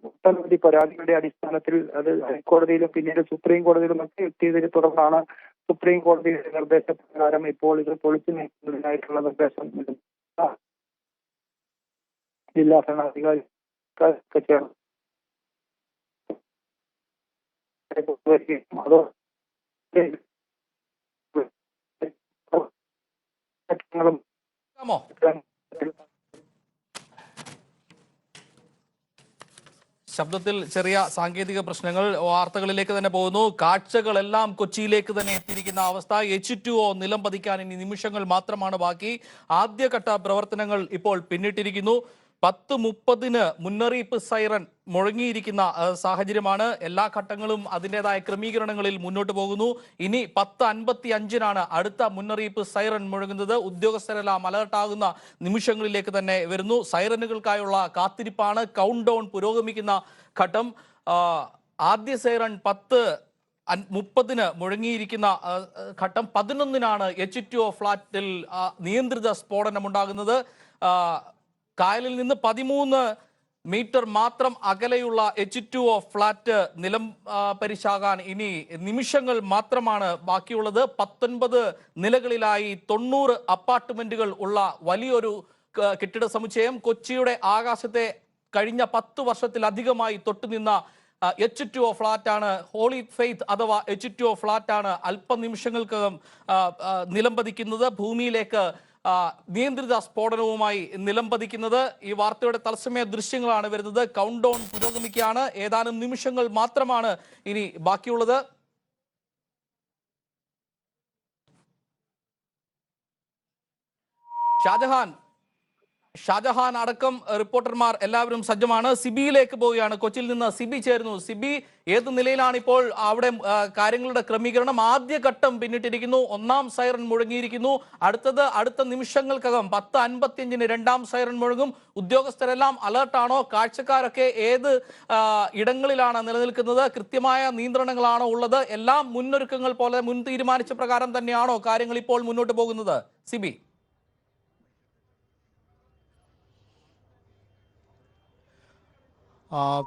ഒട്ടനവധി പരാതികളുടെ അടിസ്ഥാനത്തിൽ അത് ഹൈക്കോടതിയിലും പിന്നീട് സുപ്രീം കോടതിയിലും ഒക്കെ എത്തിയതിനെ തുടർന്നാണ് സുപ്രീം കോടതിയുടെ നിർദ്ദേശപ്രകാരം ഇപ്പോൾ ഇത് പൊളിച്ചു നീക്കുന്നതിനായിട്ടുള്ള നിർദ്ദേശം ജില്ലാ ഭരണാധികാരി ചേർന്ന് അതോ ശബ്ദത്തിൽ ചെറിയ സാങ്കേതിക പ്രശ്നങ്ങൾ. വാർത്തകളിലേക്ക് തന്നെ പോകുന്നു. കാഴ്ചകളെല്ലാം കൊച്ചിയിലേക്ക് തന്നെ എത്തിയിരിക്കുന്ന അവസ്ഥ. H2O നിലം പതിക്കാൻ ഇനി നിമിഷങ്ങൾ മാത്രമാണ് ബാക്കി. ആദ്യഘട്ട പ്രവർത്തനങ്ങൾ ഇപ്പോൾ പിന്നിട്ടിരിക്കുന്നു. 10:30 മുന്നറിയിപ്പ് സൈറൻ മുഴങ്ങിയിരിക്കുന്ന സാഹചര്യമാണ്. എല്ലാ ഘട്ടങ്ങളും അതിൻ്റെതായ ക്രമീകരണങ്ങളിൽ മുന്നോട്ട് പോകുന്നു. ഇനി 10:55 അടുത്ത മുന്നറിയിപ്പ് സൈറൻ മുഴങ്ങുന്നത്. ഉദ്യോഗസ്ഥരെല്ലാം അലർട്ടാകുന്ന നിമിഷങ്ങളിലേക്ക് തന്നെ വരുന്നു. സൈറനുകൾക്കായുള്ള കാത്തിരിപ്പാണ്. കൗണ്ട് ഡൗൺ പുരോഗമിക്കുന്ന ഘട്ടം. ആദ്യ സൈറൺ 10:30 മുഴങ്ങിയിരിക്കുന്ന ഘട്ടം. 11 H2O ഫ്ളാറ്റിൽ നിയന്ത്രിത സ്ഫോടനമുണ്ടാകുന്നത്. കായലിൽ നിന്ന് 13 മീറ്റർ മാത്രം അകലെയുള്ള H2O ഫ്ളാറ്റ് നിലം പരിശാകാൻ ഇനി നിമിഷങ്ങൾ മാത്രമാണ് ബാക്കിയുള്ളത്. 19 നിലകളിലായി 90 അപ്പാർട്ട്മെന്റുകൾ ഉള്ള വലിയൊരു കെട്ടിട സമുച്ചയം. കൊച്ചിയുടെ ആകാശത്തെ കഴിഞ്ഞ 10 വർഷത്തിലധികമായി തൊട്ടുനിന്ന H2O ഫ്ളാറ്റാണ്. ഹോളി ഫെയ്ത്ത് അഥവാ H2O ഫ്ളാറ്റാണ് അല്പനിമിഷങ്ങൾക്കകം നിലംപതിക്കുന്നത്. ഭൂമിയിലേക്ക് നിയന്ത്രിത സ്ഫോടനവുമായി നിലംപതിക്കുന്നത്. ഈ വാർത്തയുടെ തത്സമയ ദൃശ്യങ്ങളാണ് വരുന്നത്. കൗണ്ട് ഡൗൺ പുരോഗമിക്കുകയാണ്. ഏതാനും നിമിഷങ്ങൾ മാത്രമാണ് ഇനി ബാക്കിയുള്ളത്. ഷാജഹാൻ അടക്കം റിപ്പോർട്ടർമാർ എല്ലാവരും സജ്ജമാണ്. സിബിയിലേക്ക് പോവുകയാണ്. കൊച്ചിയിൽ നിന്ന് സിബി ചേരുന്നു. സിബി, ഏത് നിലയിലാണ് ഇപ്പോൾ അവിടെ കാര്യങ്ങളുടെ ക്രമീകരണം? ആദ്യഘട്ടം പിന്നിട്ടിരിക്കുന്നു. 1ാം സൈറൺ മുഴങ്ങിയിരിക്കുന്നു. അടുത്ത നിമിഷങ്ങൾക്കകം 10:55 2ാം സൈറൺ മുഴങ്ങും. ഉദ്യോഗസ്ഥരെല്ലാം അലർട്ടാണോ? കാഴ്ചക്കാരൊക്കെ ഏത് ഇടങ്ങളിലാണ് നിലനിൽക്കുന്നത്? കൃത്യമായ നിയന്ത്രണങ്ങളാണോ ഉള്ളത്? എല്ലാം മുന്നൊരുക്കങ്ങൾ പോലെ മുൻ തീരുമാനിച്ച പ്രകാരം തന്നെയാണോ കാര്യങ്ങൾ ഇപ്പോൾ മുന്നോട്ട് പോകുന്നത്? സിബി.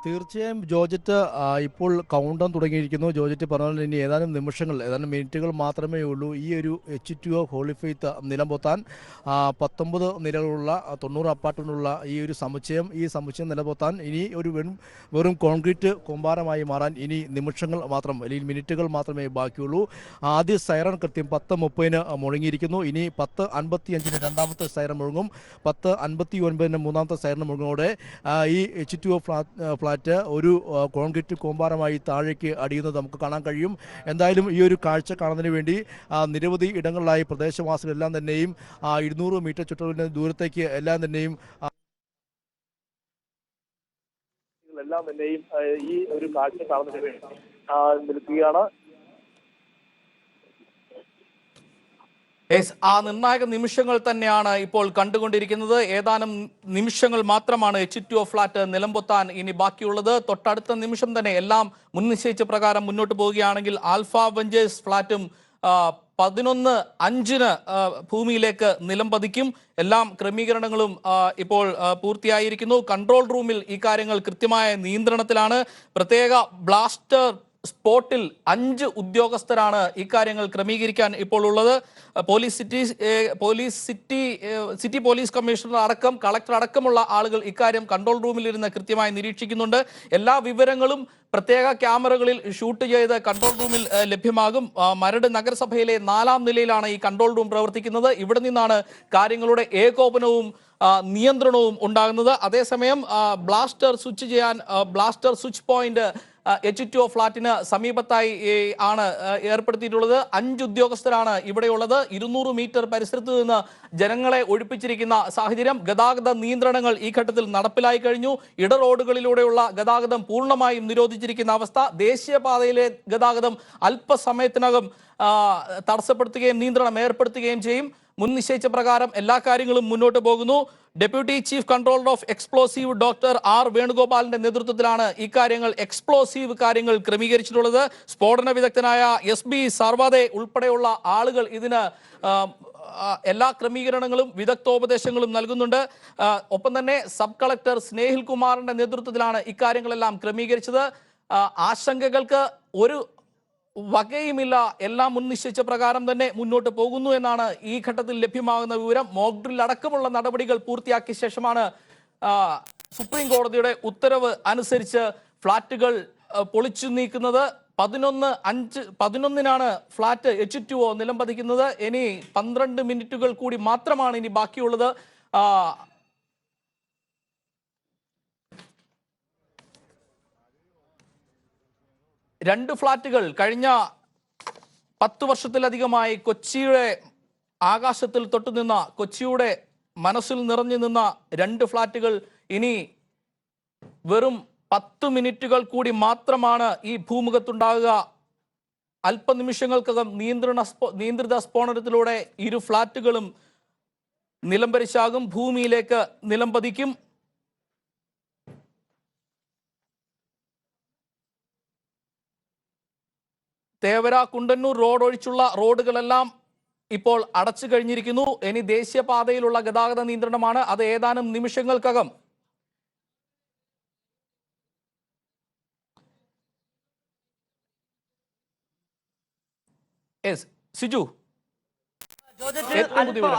തീർച്ചയായും ജോർജറ്റ്, ഇപ്പോൾ കൗണ്ട് ഡൗൺ തുടങ്ങിയിരിക്കുന്നു. ജോർജറ്റ് പറഞ്ഞാൽ ഇനി ഏതാനും നിമിഷങ്ങൾ, ഏതാനും മിനിറ്റുകൾ മാത്രമേ ഉള്ളൂ ഈ ഒരു H2O ഹോളി ഫെയ്ത്ത് നിലം പൊത്താൻ. 19 നിലകളുള്ള 90 അപ്പാർട്ട്മെന്റുള്ള ഈ ഒരു സമുച്ചയം നിലപൊത്താൻ ഇനി ഒരു വെറും കോൺക്രീറ്റ് കൂമ്പാരമായി മാറാൻ ഇനി നിമിഷങ്ങൾ മാത്രം, അല്ലെങ്കിൽ മിനിറ്റുകൾ മാത്രമേ ബാക്കിയുള്ളൂ. ആദ്യ സൈറൺ കൃത്യം 10:30 മുഴങ്ങിയിരിക്കുന്നു. ഇനി 10:55 രണ്ടാമത്തെ സൈറൺ മുഴങ്ങും. 10:59 മൂന്നാമത്തെ സൈറൺ മുഴങ്ങോടെ ഈ H2O ഫ്ലാറ്റ് ഒരു കോൺക്രീറ്റ് കൂമ്പാരമായി താഴേക്ക് അടിയുന്നത് നമുക്ക് കാണാൻ കഴിയും. എന്തായാലും ഈ ഒരു കാഴ്ച കാണുന്നതിന് വേണ്ടി നിരവധി ഇടങ്ങളിലായി പ്രദേശവാസികളെല്ലാം തന്നെയും 200 മീറ്റർ ചുറ്റളവിന് ദൂരത്തേക്ക് എല്ലാം തന്നെയും ഈ ഒരു കാഴ്ച കാണുന്നതിന് വേണ്ടി നിൽക്കുകയാണ്. ആ നിർണായക നിമിഷങ്ങൾ തന്നെയാണ് ഇപ്പോൾ കണ്ടുകൊണ്ടിരിക്കുന്നത്. ഏതാനും നിമിഷങ്ങൾ മാത്രമാണ് H2O ഫ്ളാറ്റ് നിലംപൊത്താൻ ഇനി ബാക്കിയുള്ളത്. തൊട്ടടുത്ത നിമിഷം തന്നെ എല്ലാം മുൻ നിശ്ചയിച്ച പ്രകാരം മുന്നോട്ട് പോവുകയാണെങ്കിൽ ആൽഫ വെഞ്ചേഴ്സ് ഫ്ളാറ്റും 11:05 ഭൂമിയിലേക്ക് നിലംപതിക്കും. എല്ലാം ക്രമീകരണങ്ങളും ഇപ്പോൾ പൂർത്തിയായിരിക്കുന്നു. കൺട്രോൾ റൂമിൽ ഈ കാര്യങ്ങൾ കൃത്യമായ നിയന്ത്രണത്തിലാണ്. പ്രത്യേക ബ്ലാസ്റ്റർ സ്പോട്ടിൽ 5 ഉദ്യോഗസ്ഥരാണ് ഇക്കാര്യങ്ങൾ ക്രമീകരിക്കാൻ ഇപ്പോൾ ഉള്ളത്. സിറ്റി പോലീസ് കമ്മീഷണർ അടക്കം കളക്ടർ അടക്കമുള്ള ആളുകൾ ഇക്കാര്യം കൺട്രോൾ റൂമിലിരുന്ന് കൃത്യമായി നിരീക്ഷിക്കുന്നുണ്ട്. എല്ലാ വിവരങ്ങളും പ്രത്യേക ക്യാമറകളിൽ ഷൂട്ട് ചെയ്ത് കൺട്രോൾ റൂമിൽ ലഭ്യമാകും. മരട് നഗരസഭയിലെ 4ാം നിലയിലാണ് ഈ കൺട്രോൾ റൂം പ്രവർത്തിക്കുന്നത്. ഇവിടെ നിന്നാണ് കാര്യങ്ങളുടെ ഏകോപനവും നിയന്ത്രണവും ഉണ്ടാകുന്നത്. അതേസമയം ബ്ലാസ്റ്റർ സ്വിച്ച് പോയിന്റ് H2O ഫ്ലാറ്റിന് സമീപത്തായി ആണ് ഏർപ്പെടുത്തിയിട്ടുള്ളത്. 5 ഉദ്യോഗസ്ഥരാണ് ഇവിടെയുള്ളത്. 200 മീറ്റർ പരിസരത്ത് നിന്ന് ജനങ്ങളെ ഒഴിപ്പിച്ചിരിക്കുന്ന സാഹചര്യം. ഗതാഗത നിയന്ത്രണങ്ങൾ ഈ ഘട്ടത്തിൽ നടപ്പിലായി കഴിഞ്ഞു. ഇടറോഡുകളിലൂടെയുള്ള ഗതാഗതം പൂർണ്ണമായും നിരോധിച്ചിരിക്കുന്ന അവസ്ഥ. ദേശീയപാതയിലെ ഗതാഗതം അല്പസമയത്തിനകം തടസ്സപ്പെടുത്തുകയും നിയന്ത്രണം ഏർപ്പെടുത്തുകയും ചെയ്യും. മുൻ നിശ്ചയിച്ച പ്രകാരം എല്ലാ കാര്യങ്ങളും മുന്നോട്ട് പോകുന്നു. Deputy chief controller of explosive doctor R വേണുഗോപാലിന്റെ നേതൃത്വത്തിലാണ് ഇക്കാര്യങ്ങൾ എക്സ്പ്ലോസീവ് കാര്യങ്ങൾ ക്രമീകരിച്ചിട്ടുള്ളത്. സ്ഫോടന വിദഗ്ധനായ SB സർവാദെ ഉൾപ്പെടെയുള്ള ആളുകൾ ഇതിന് എല്ലാ ക്രമീകരണങ്ങളും വിദഗ്ധോപദേശങ്ങളും നൽകുന്നുണ്ട്. ഒപ്പം തന്നെ സബ് കളക്ടർ സ്നേഹിൽ കുമാറിന്റെ നേതൃത്വത്തിലാണ് ഇക്കാര്യങ്ങളെല്ലാം ക്രമീകരിച്ചത്. ആശങ്കകൾക്ക് ഒരു വകയുമില്ല. എല്ലാം മുൻ നിശ്ചയിച്ച പ്രകാരം തന്നെ മുന്നോട്ട് പോകുന്നു എന്നാണ് ഈ ഘട്ടത്തിൽ ലഭ്യമാകുന്ന വിവരം. മോക്ക് ഡ്രിൽ അടക്കമുള്ള നടപടികൾ പൂർത്തിയാക്കിയ ശേഷമാണ് സുപ്രീം കോടതിയുടെ ഉത്തരവ് അനുസരിച്ച് ഫ്ളാറ്റുകൾ പൊളിച്ചു നീക്കുന്നത്. 11:05 ഫ്ളാറ്റ് H2O നിലം പതിക്കുന്നത്. ഇനി 12 മിനിറ്റുകൾ കൂടി മാത്രമാണ് ഇനി ബാക്കിയുള്ളത്. 2 ഫ്ളാറ്റുകൾ കഴിഞ്ഞ 10 വർഷത്തിലധികമായി കൊച്ചിയുടെ ആകാശത്തിൽ തൊട്ടുനിന്ന, കൊച്ചിയുടെ മനസ്സിൽ നിറഞ്ഞു നിന്ന 2 ഫ്ളാറ്റുകൾ ഇനി വെറും 10 മിനിറ്റുകൾ കൂടി മാത്രമാണ് ഈ ഭൂമുഖത്തുണ്ടാകുക. അല്പനിമിഷങ്ങൾക്കകം നിയന്ത്രിത സ്ഫോടനത്തിലൂടെ 2 ഫ്ളാറ്റുകളും നിലംപരിശാകും, ഭൂമിയിലേക്ക് നിലംപതിക്കും. തേവര കുണ്ടന്നൂർ റോഡ് ഒഴിച്ചുള്ള റോഡുകളെല്ലാം ഇപ്പോൾ അടച്ചു കഴിഞ്ഞിരിക്കുന്നു. ഇനി ദേശീയപാതയിലുള്ള ഗതാഗത നിയന്ത്രണമാണ്. അത് ഏതാനും നിമിഷങ്ങൾക്കകം സിജു.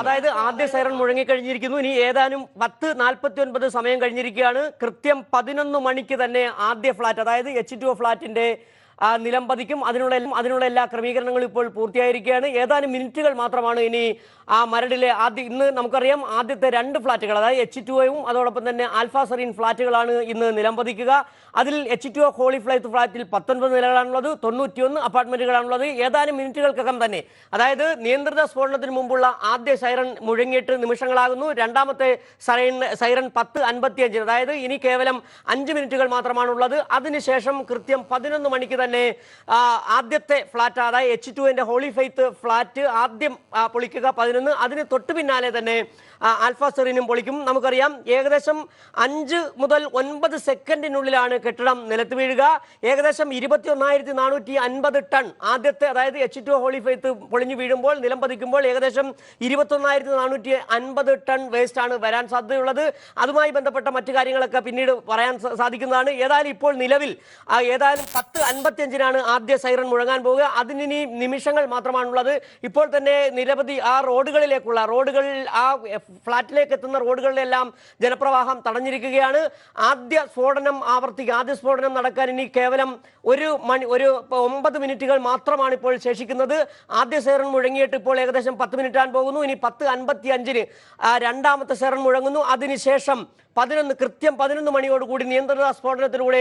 അതായത് ആദ്യ സൈറൺ മുഴങ്ങിക്കഴിഞ്ഞിരിക്കുന്നു. ഇനി ഏതാനും 10:49 സമയം കഴിഞ്ഞിരിക്കുകയാണ്. കൃത്യം 11 മണിക്ക് തന്നെ ആദ്യ ഫ്ലാറ്റ്, അതായത് H2O ഫ്ലാറ്റിന്റെ നിലം പതിക്കും. അതിനുള്ള എല്ലാ ക്രമീകരണങ്ങളും ഇപ്പോൾ പൂർത്തിയായിരിക്കുകയാണ്. ഏതാനും മിനിറ്റുകൾ മാത്രമാണ് ഇനി ആ മരടിലെ ഇന്ന് നമുക്കറിയാം ആദ്യത്തെ 2 ഫ്ളാറ്റുകൾ, അതായത് H2Oയും അതോടൊപ്പം തന്നെ ആൽഫ സെറീൻ ഫ്ളാറ്റുകളാണ് ഇന്ന് നിലം പതിക്കുക. അതിൽ H2O ഹോളി ഫ്ലൈറ്റ് ഫ്ളാറ്റിൽ 19 നിലകളാണുള്ളത്, 91 അപ്പാർട്ട്മെന്റുകളാണുള്ളത്. ഏതാനും മിനിറ്റുകൾക്കകം തന്നെ, അതായത് നിയന്ത്രിത സ്ഫോടനത്തിന് മുമ്പുള്ള ആദ്യ സൈറൺ മുഴങ്ങിയിട്ട് നിമിഷങ്ങളാകുന്നു. രണ്ടാമത്തെ സൈറൺ 10:55, അതായത് ഇനി കേവലം 5 മിനിറ്റുകൾ മാത്രമാണുള്ളത്. അതിനുശേഷം കൃത്യം 11 മണിക്ക് തന്നെ ആദ്യത്തെ ഫ്ളാറ്റ്, അതായത് H2Oന്റെ ഹോളി ഫെയ്ത്ത് ഫ്ളാറ്റ് ആദ്യം പൊളിക്കുക 11. അതിന് തൊട്ടു പിന്നാലെ തന്നെ ആൽഫ സെറീനും പൊളിക്കും. നമുക്കറിയാം ഏകദേശം 5 മുതൽ 9 സെക്കൻഡിനുള്ളിലാണ് കെട്ടിടം നിലത്ത് വീഴുക. ഏകദേശം 21,450 ടൺ ആദ്യത്തെ, അതായത് H2O ഹോളി ഫെയ്ത്ത് പൊളിഞ്ഞു വീഴുമ്പോൾ, നിലം പതിക്കുമ്പോൾ ഏകദേശം 21,450 ടൺ വേസ്റ്റ് ആണ് വരാൻ സാധ്യതയുള്ളത്. അതുമായി ബന്ധപ്പെട്ട മറ്റു കാര്യങ്ങളൊക്കെ പിന്നീട് പറയാൻ സാധിക്കുന്നതാണ്. ഏതായാലും ഇപ്പോൾ നിലവിൽ ഏതായാലും 10:55 ആദ്യ സൈറൺ മുഴങ്ങാൻ പോവുക. അതിനി നിമിഷങ്ങൾ മാത്രമാണുള്ളത്. ഇപ്പോൾ തന്നെ നിരവധി റോഡുകൾ ഫ്ളാറ്റിലേക്ക് എത്തുന്ന റോഡുകളിലെല്ലാം ജനപ്രവാഹം തടഞ്ഞിരിക്കുകയാണ്. ആദ്യ സ്ഫോടനം നടക്കാൻ ഇനി കേവലം 9 മിനിറ്റുകൾ മാത്രമാണ് ഇപ്പോൾ ശേഷിക്കുന്നത്. ആദ്യ സൈറൺ മുഴങ്ങിയിട്ട് ഇപ്പോൾ ഏകദേശം 10 മിനിറ്റ് ആൻ പോകുന്നു. ഇനി 10:55 രണ്ടാമത്തെ സൈറൺ മുഴങ്ങുന്നു. അതിനുശേഷം കൃത്യം 11 മണിയോടുകൂടി നിയന്ത്രിത സ്ഫോടനത്തിലൂടെ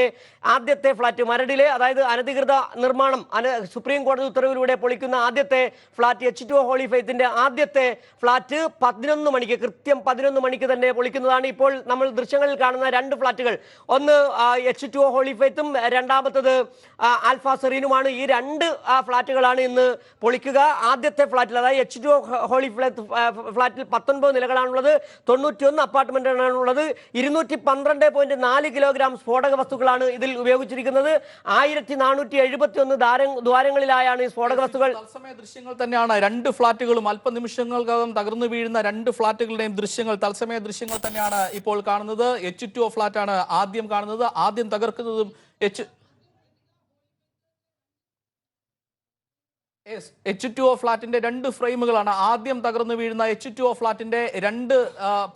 ആദ്യത്തെ ഫ്ളാറ്റ് മരടിലെ, അതായത് അനധികൃത നിർമ്മാണം സുപ്രീം കോടതി ഉത്തരവിലൂടെ പൊളിക്കുന്ന ആദ്യത്തെ ഫ്ളാറ്റ് H2O ഹോളി ഫെയ്ത്തിന്റെ ആദ്യത്തെ ഫ്ളാറ്റ് കൃത്യം 11 മണിക്ക് തന്നെ പൊളിക്കുന്നതാണ്. ഇപ്പോൾ നമ്മൾ ദൃശ്യങ്ങളിൽ കാണുന്ന 2 ഫ്ളാറ്റുകൾ, ഒന്ന് H2O ഹോളി ഫെയ്ത്തും രണ്ടാമത്തത് ആൽഫ സെറീനുമാണ്. ഈ 2 ഫ്ളാറ്റുകളാണ് ഇന്ന് പൊളിക്കുക. ആദ്യത്തെ ഫ്ളാറ്റിൽ, അതായത് H2O ഹോളി ഫ്ളാറ്റിൽ 19 നിലകളാണുള്ളത്, 91 അപ്പാർട്ട്മെന്റുകളാണുള്ളത്. 212.4 കിലോഗ്രാം സ്ഫോടക വസ്തുക്കളാണ് ഇതിൽ ഉപയോഗിച്ചിരിക്കുന്നത്. 1471 ദ്വാരങ്ങളിലായാണ് ഈ സ്ഫോടക വസ്തുക്കൾ. തത്സമയ ദൃശ്യങ്ങൾ തന്നെയാണ് 2 ഫ്ളാറ്റുകളും. അല്പനിമിഷങ്ങൾക്കകം തകർന്നു വീഴുന്ന 2 ഫ്ളാറ്റുകളുടെയും തത്സമയ ദൃശ്യങ്ങൾ തന്നെയാണ് ഇപ്പോൾ കാണുന്നത്. H2O ഫ്ളാറ്റാണ് ആദ്യം കാണുന്നത്. ആദ്യം തകർക്കുന്നതും H2O ഫ്ലാറ്റിന്റെ 2 ഫ്രെയിമുകളാണ് ആദ്യം തകർന്നു വീഴുന്ന H2O ഫ്ലാറ്റിന്റെ 2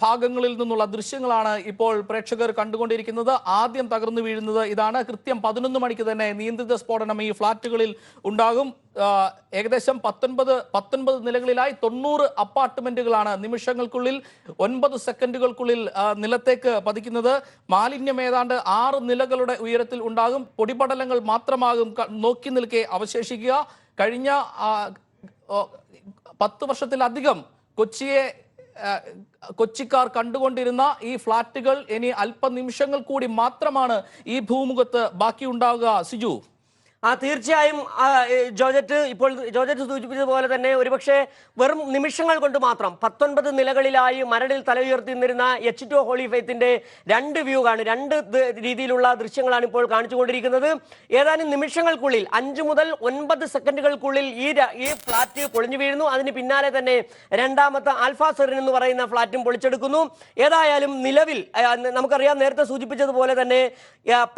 ഭാഗങ്ങളിൽ നിന്നുള്ള ദൃശ്യങ്ങളാണ് ഇപ്പോൾ പ്രേക്ഷകർ കണ്ടുകൊണ്ടിരിക്കുന്നത്. ആദ്യം തകർന്നു വീഴുന്നത് ഇതാണ്. കൃത്യം 11 മണിക്ക് തന്നെ നിയന്ത്രിത സ്ഫോടനം ഈ ഫ്ലാറ്റുകളിൽ ഉണ്ടാകും. ഏകദേശം 19 നിലകളിലായി 90 അപ്പാർട്ട്മെന്റുകളാണ് നിമിഷങ്ങൾക്കുള്ളിൽ 9 സെക്കൻഡുകൾക്കുള്ളിൽ നിലത്തേക്ക് പതിക്കുന്നത്. മാലിന്യം ഏതാണ്ട് 6 നിലകളുടെ ഉയരത്തിൽ ഉണ്ടാകും. പൊടിപടലങ്ങൾ മാത്രമാകും നോക്കി നിൽക്കെ അവശേഷിക്കുക. കഴിഞ്ഞ 10 വർഷത്തിലധികം കൊച്ചിക്കാർ കണ്ടുകൊണ്ടിരുന്ന ഈ ഫ്ളാറ്റുകൾ ഇനി അല്പനിമിഷങ്ങൾ കൂടി മാത്രമാണ് ഈ ഭൂമുഖത്ത് ബാക്കിയുണ്ടാവുക. സിജു, തീർച്ചയായും ജോർജറ്റ് സൂചിപ്പിച്ചതുപോലെ തന്നെ ഒരുപക്ഷെ വെറും നിമിഷങ്ങൾ കൊണ്ട് മാത്രം 19 നിലകളിലായി മരടിൽ തല ഉയർത്തി നിന്നിരുന്ന H2O ഹോളി ഫെയ്ത്തിന്റെ 2 വ്യൂ ആണ്, 2 രീതിയിലുള്ള ദൃശ്യങ്ങളാണ് ഇപ്പോൾ കാണിച്ചുകൊണ്ടിരിക്കുന്നത്. ഏതാനും നിമിഷങ്ങൾക്കുള്ളിൽ 5 മുതൽ 9 സെക്കൻഡുകൾക്കുള്ളിൽ ഈ ഫ്ളാറ്റ് പൊളിഞ്ഞു വീഴുന്നു. അതിന് പിന്നാലെ തന്നെ രണ്ടാമത്തെ ആൽഫ സെറിൻ എന്ന് പറയുന്ന ഫ്ളാറ്റും പൊളിച്ചെടുക്കുന്നു. ഏതായാലും നിലവിൽ നമുക്കറിയാം, നേരത്തെ സൂചിപ്പിച്ചതുപോലെ തന്നെ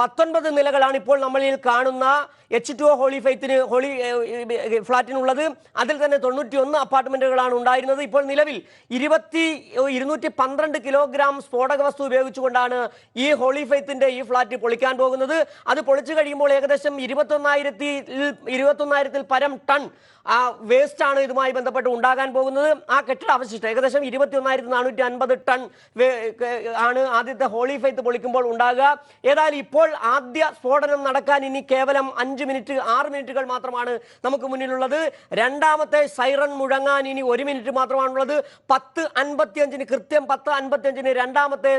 19 നിലകളാണ് ഇപ്പോൾ നമ്മളിൽ കാണുന്ന H2O ഹോളി ഫ്ളാറ്റിനുള്ളത്. അതിൽ തന്നെ 91 അപ്പാർട്ട്മെന്റുകളാണ് ഉണ്ടായിരുന്നത്. ഇപ്പോൾ നിലവിൽ 212 കിലോഗ്രാം സ്ഫോടക വസ്തു ഉപയോഗിച്ചുകൊണ്ടാണ് ഈ ഹോളി ഫെയ്ത്തിന്റെ ഈ ഫ്ളാറ്റ് പൊളിക്കാൻ പോകുന്നത്. അത് പൊളിച്ചു കഴിയുമ്പോൾ ഏകദേശം 21,000 പരം ടൺ വേസ്റ്റ് ആണ് ഇതുമായി ബന്ധപ്പെട്ട് ഉണ്ടാകാൻ പോകുന്നത്. ആ കെട്ടിട അവശിഷ്ടം ഏകദേശം 21,450 ടൺ ആണ് ആദ്യത്തെ ഹോളി ഫെയ്ത്ത് പൊളിക്കുമ്പോൾ ഉണ്ടാകുക. ഏതായാലും ഇപ്പോൾ ആദ്യ സ്ഫോടനം നടക്കാൻ ഇനി കേവലം 6 മിനിറ്റുകൾ മാത്രമാണ് നമുക്ക് മുന്നിലുള്ളത്. രണ്ടാമത്തെ സൈറൺ മുഴങ്ങാൻ ഇനി 1 മിനിറ്റ് മാത്രമാണുള്ളത്. 10:55 കൃത്യം 10:55 രണ്ടാമത്തെ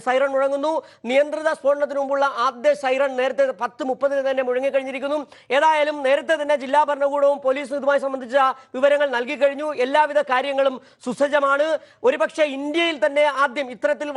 സൈറൺ മുഴങ്ങുന്നു. നിയന്ത്രിത സ്ഫോടനത്തിന് മുമ്പുള്ള ആദ്യ സൈറൺ നേരത്തെ 10:30 തന്നെ മുഴങ്ങിക്കഴിഞ്ഞിരിക്കുന്നു. ഏതായാലും നേരത്തെ തന്നെ ജില്ലാ ഭരണകൂടവും പോലീസും ഇതുമായി സംബന്ധിച്ച വിവരങ്ങൾ നൽകി കഴിഞ്ഞു. എല്ലാവിധ കാര്യങ്ങളും സുസജ്ജമാണ്. ഒരുപക്ഷെ ഇന്ത്യയിൽ തന്നെ ആദ്യം ഇത്തരത്തിൽ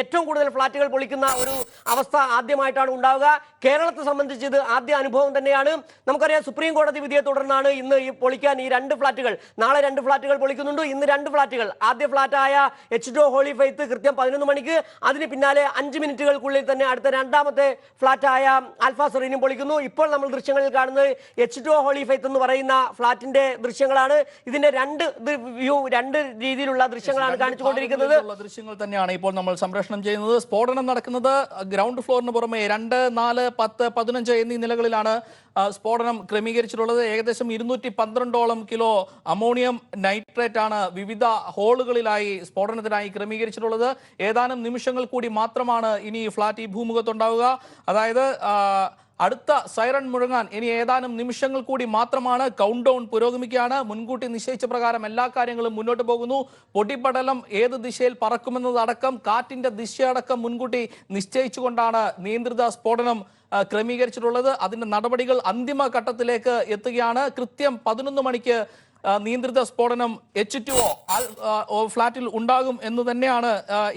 ഏറ്റവും കൂടുതൽ ഫ്ളാറ്റുകൾ പൊളിക്കുന്ന ഒരു അവസ്ഥ ആദ്യമായിട്ടാണ് ഉണ്ടാവുക. കേരളത്തെ സംബന്ധിച്ച് ഇത് ആദ്യ അനുഭവം തന്നെയാണ്. നമുക്കറിയാം, സുപ്രീം കോടതി വിധിയെ തുടർന്നാണ് ഇന്ന് ഈ പൊളിക്കാൻ ഈ 2 ഫ്ളാറ്റുകൾ, നാളെ 2 ഫ്ളാറ്റുകൾ പൊളിക്കുന്നുണ്ട്. ഇന്ന് 2 ഫ്ളാറ്റുകൾ, ആദ്യ ഫ്ളാറ്റായ H2O ഹോളി ഫെയ്ത്ത് കൃത്യം 11 മണിക്ക്, അതിന് പിന്നാലെ 5 മിനിറ്റുകൾക്കുള്ളിൽ തന്നെ അടുത്ത രണ്ടാമത്തെ ഫ്ളാറ്റായ ആൽഫ സെറീനും പൊളിക്കുന്നു. ഇപ്പോൾ നമ്മൾ ദൃശ്യങ്ങളിൽ കാണുന്നത് H2O ഹോളി ഫെയ്ത്ത് എന്ന് പറയുന്ന ഫ്ളാറ്റിന്റെ ദൃശ്യങ്ങളാണ്. ഇതിന്റെ 2 രീതിയിലുള്ള ദൃശ്യങ്ങളാണ് കാണിച്ചുകൊണ്ടിരിക്കുന്നത്. ദൃശ്യങ്ങൾ തന്നെയാണ് ഇപ്പോൾ നമ്മൾ സംപ്രേഷണം ചെയ്യുന്നത്. സ്ഫോടനം നടക്കുന്നത് ഗ്രൗണ്ട് ഫ്ലോറിന് പുറമെ 2, 4, 10, 15 എന്നീ നിലകളിലാണ് സ്ഫോടനം ക്രമീകരിച്ചിട്ടുള്ളത്. ഏകദേശം 212 കിലോ അമോണിയം നൈട്രേറ്റ് ആണ് വിവിധ ഹോളുകളിലായി സ്ഫോടനത്തിനായി ക്രമീകരിച്ചിട്ടുള്ളത്. ഏതാനും നിമിഷങ്ങൾ കൂടി മാത്രമാണ് ഇനി ഫ്ളാറ്റ് ഈ ഭൂമുഖത്തുണ്ടാവുക. അതായത് അടുത്ത സൈറൺ മുഴങ്ങാൻ ഇനി ഏതാനും നിമിഷങ്ങൾ കൂടി മാത്രമാണ്. കൗണ്ട് ഡൗൺ പുരോഗമിക്കുകയാണ്. മുൻകൂട്ടി നിശ്ചയിച്ച പ്രകാരം എല്ലാ കാര്യങ്ങളും മുന്നോട്ട് പോകുന്നു. പൊടിപടലം ഏത് ദിശയിൽ പറക്കുമെന്നതടക്കം, കാറ്റിന്റെ ദിശയടക്കം മുൻകൂട്ടി നിശ്ചയിച്ചുകൊണ്ടാണ് നിയന്ത്രിത സ്ഫോടനം ക്രമീകരിച്ചിട്ടുള്ളത്. അതിന്റെ നടപടികൾ അന്തിമ ഘട്ടത്തിലേക്ക് എത്തുകയാണ്. കൃത്യം 11 മണിക്ക് നിയന്ത്രിത സ്ഫോടനം H2O ഫ്ളാറ്റിൽ ഉണ്ടാകും എന്ന് തന്നെയാണ്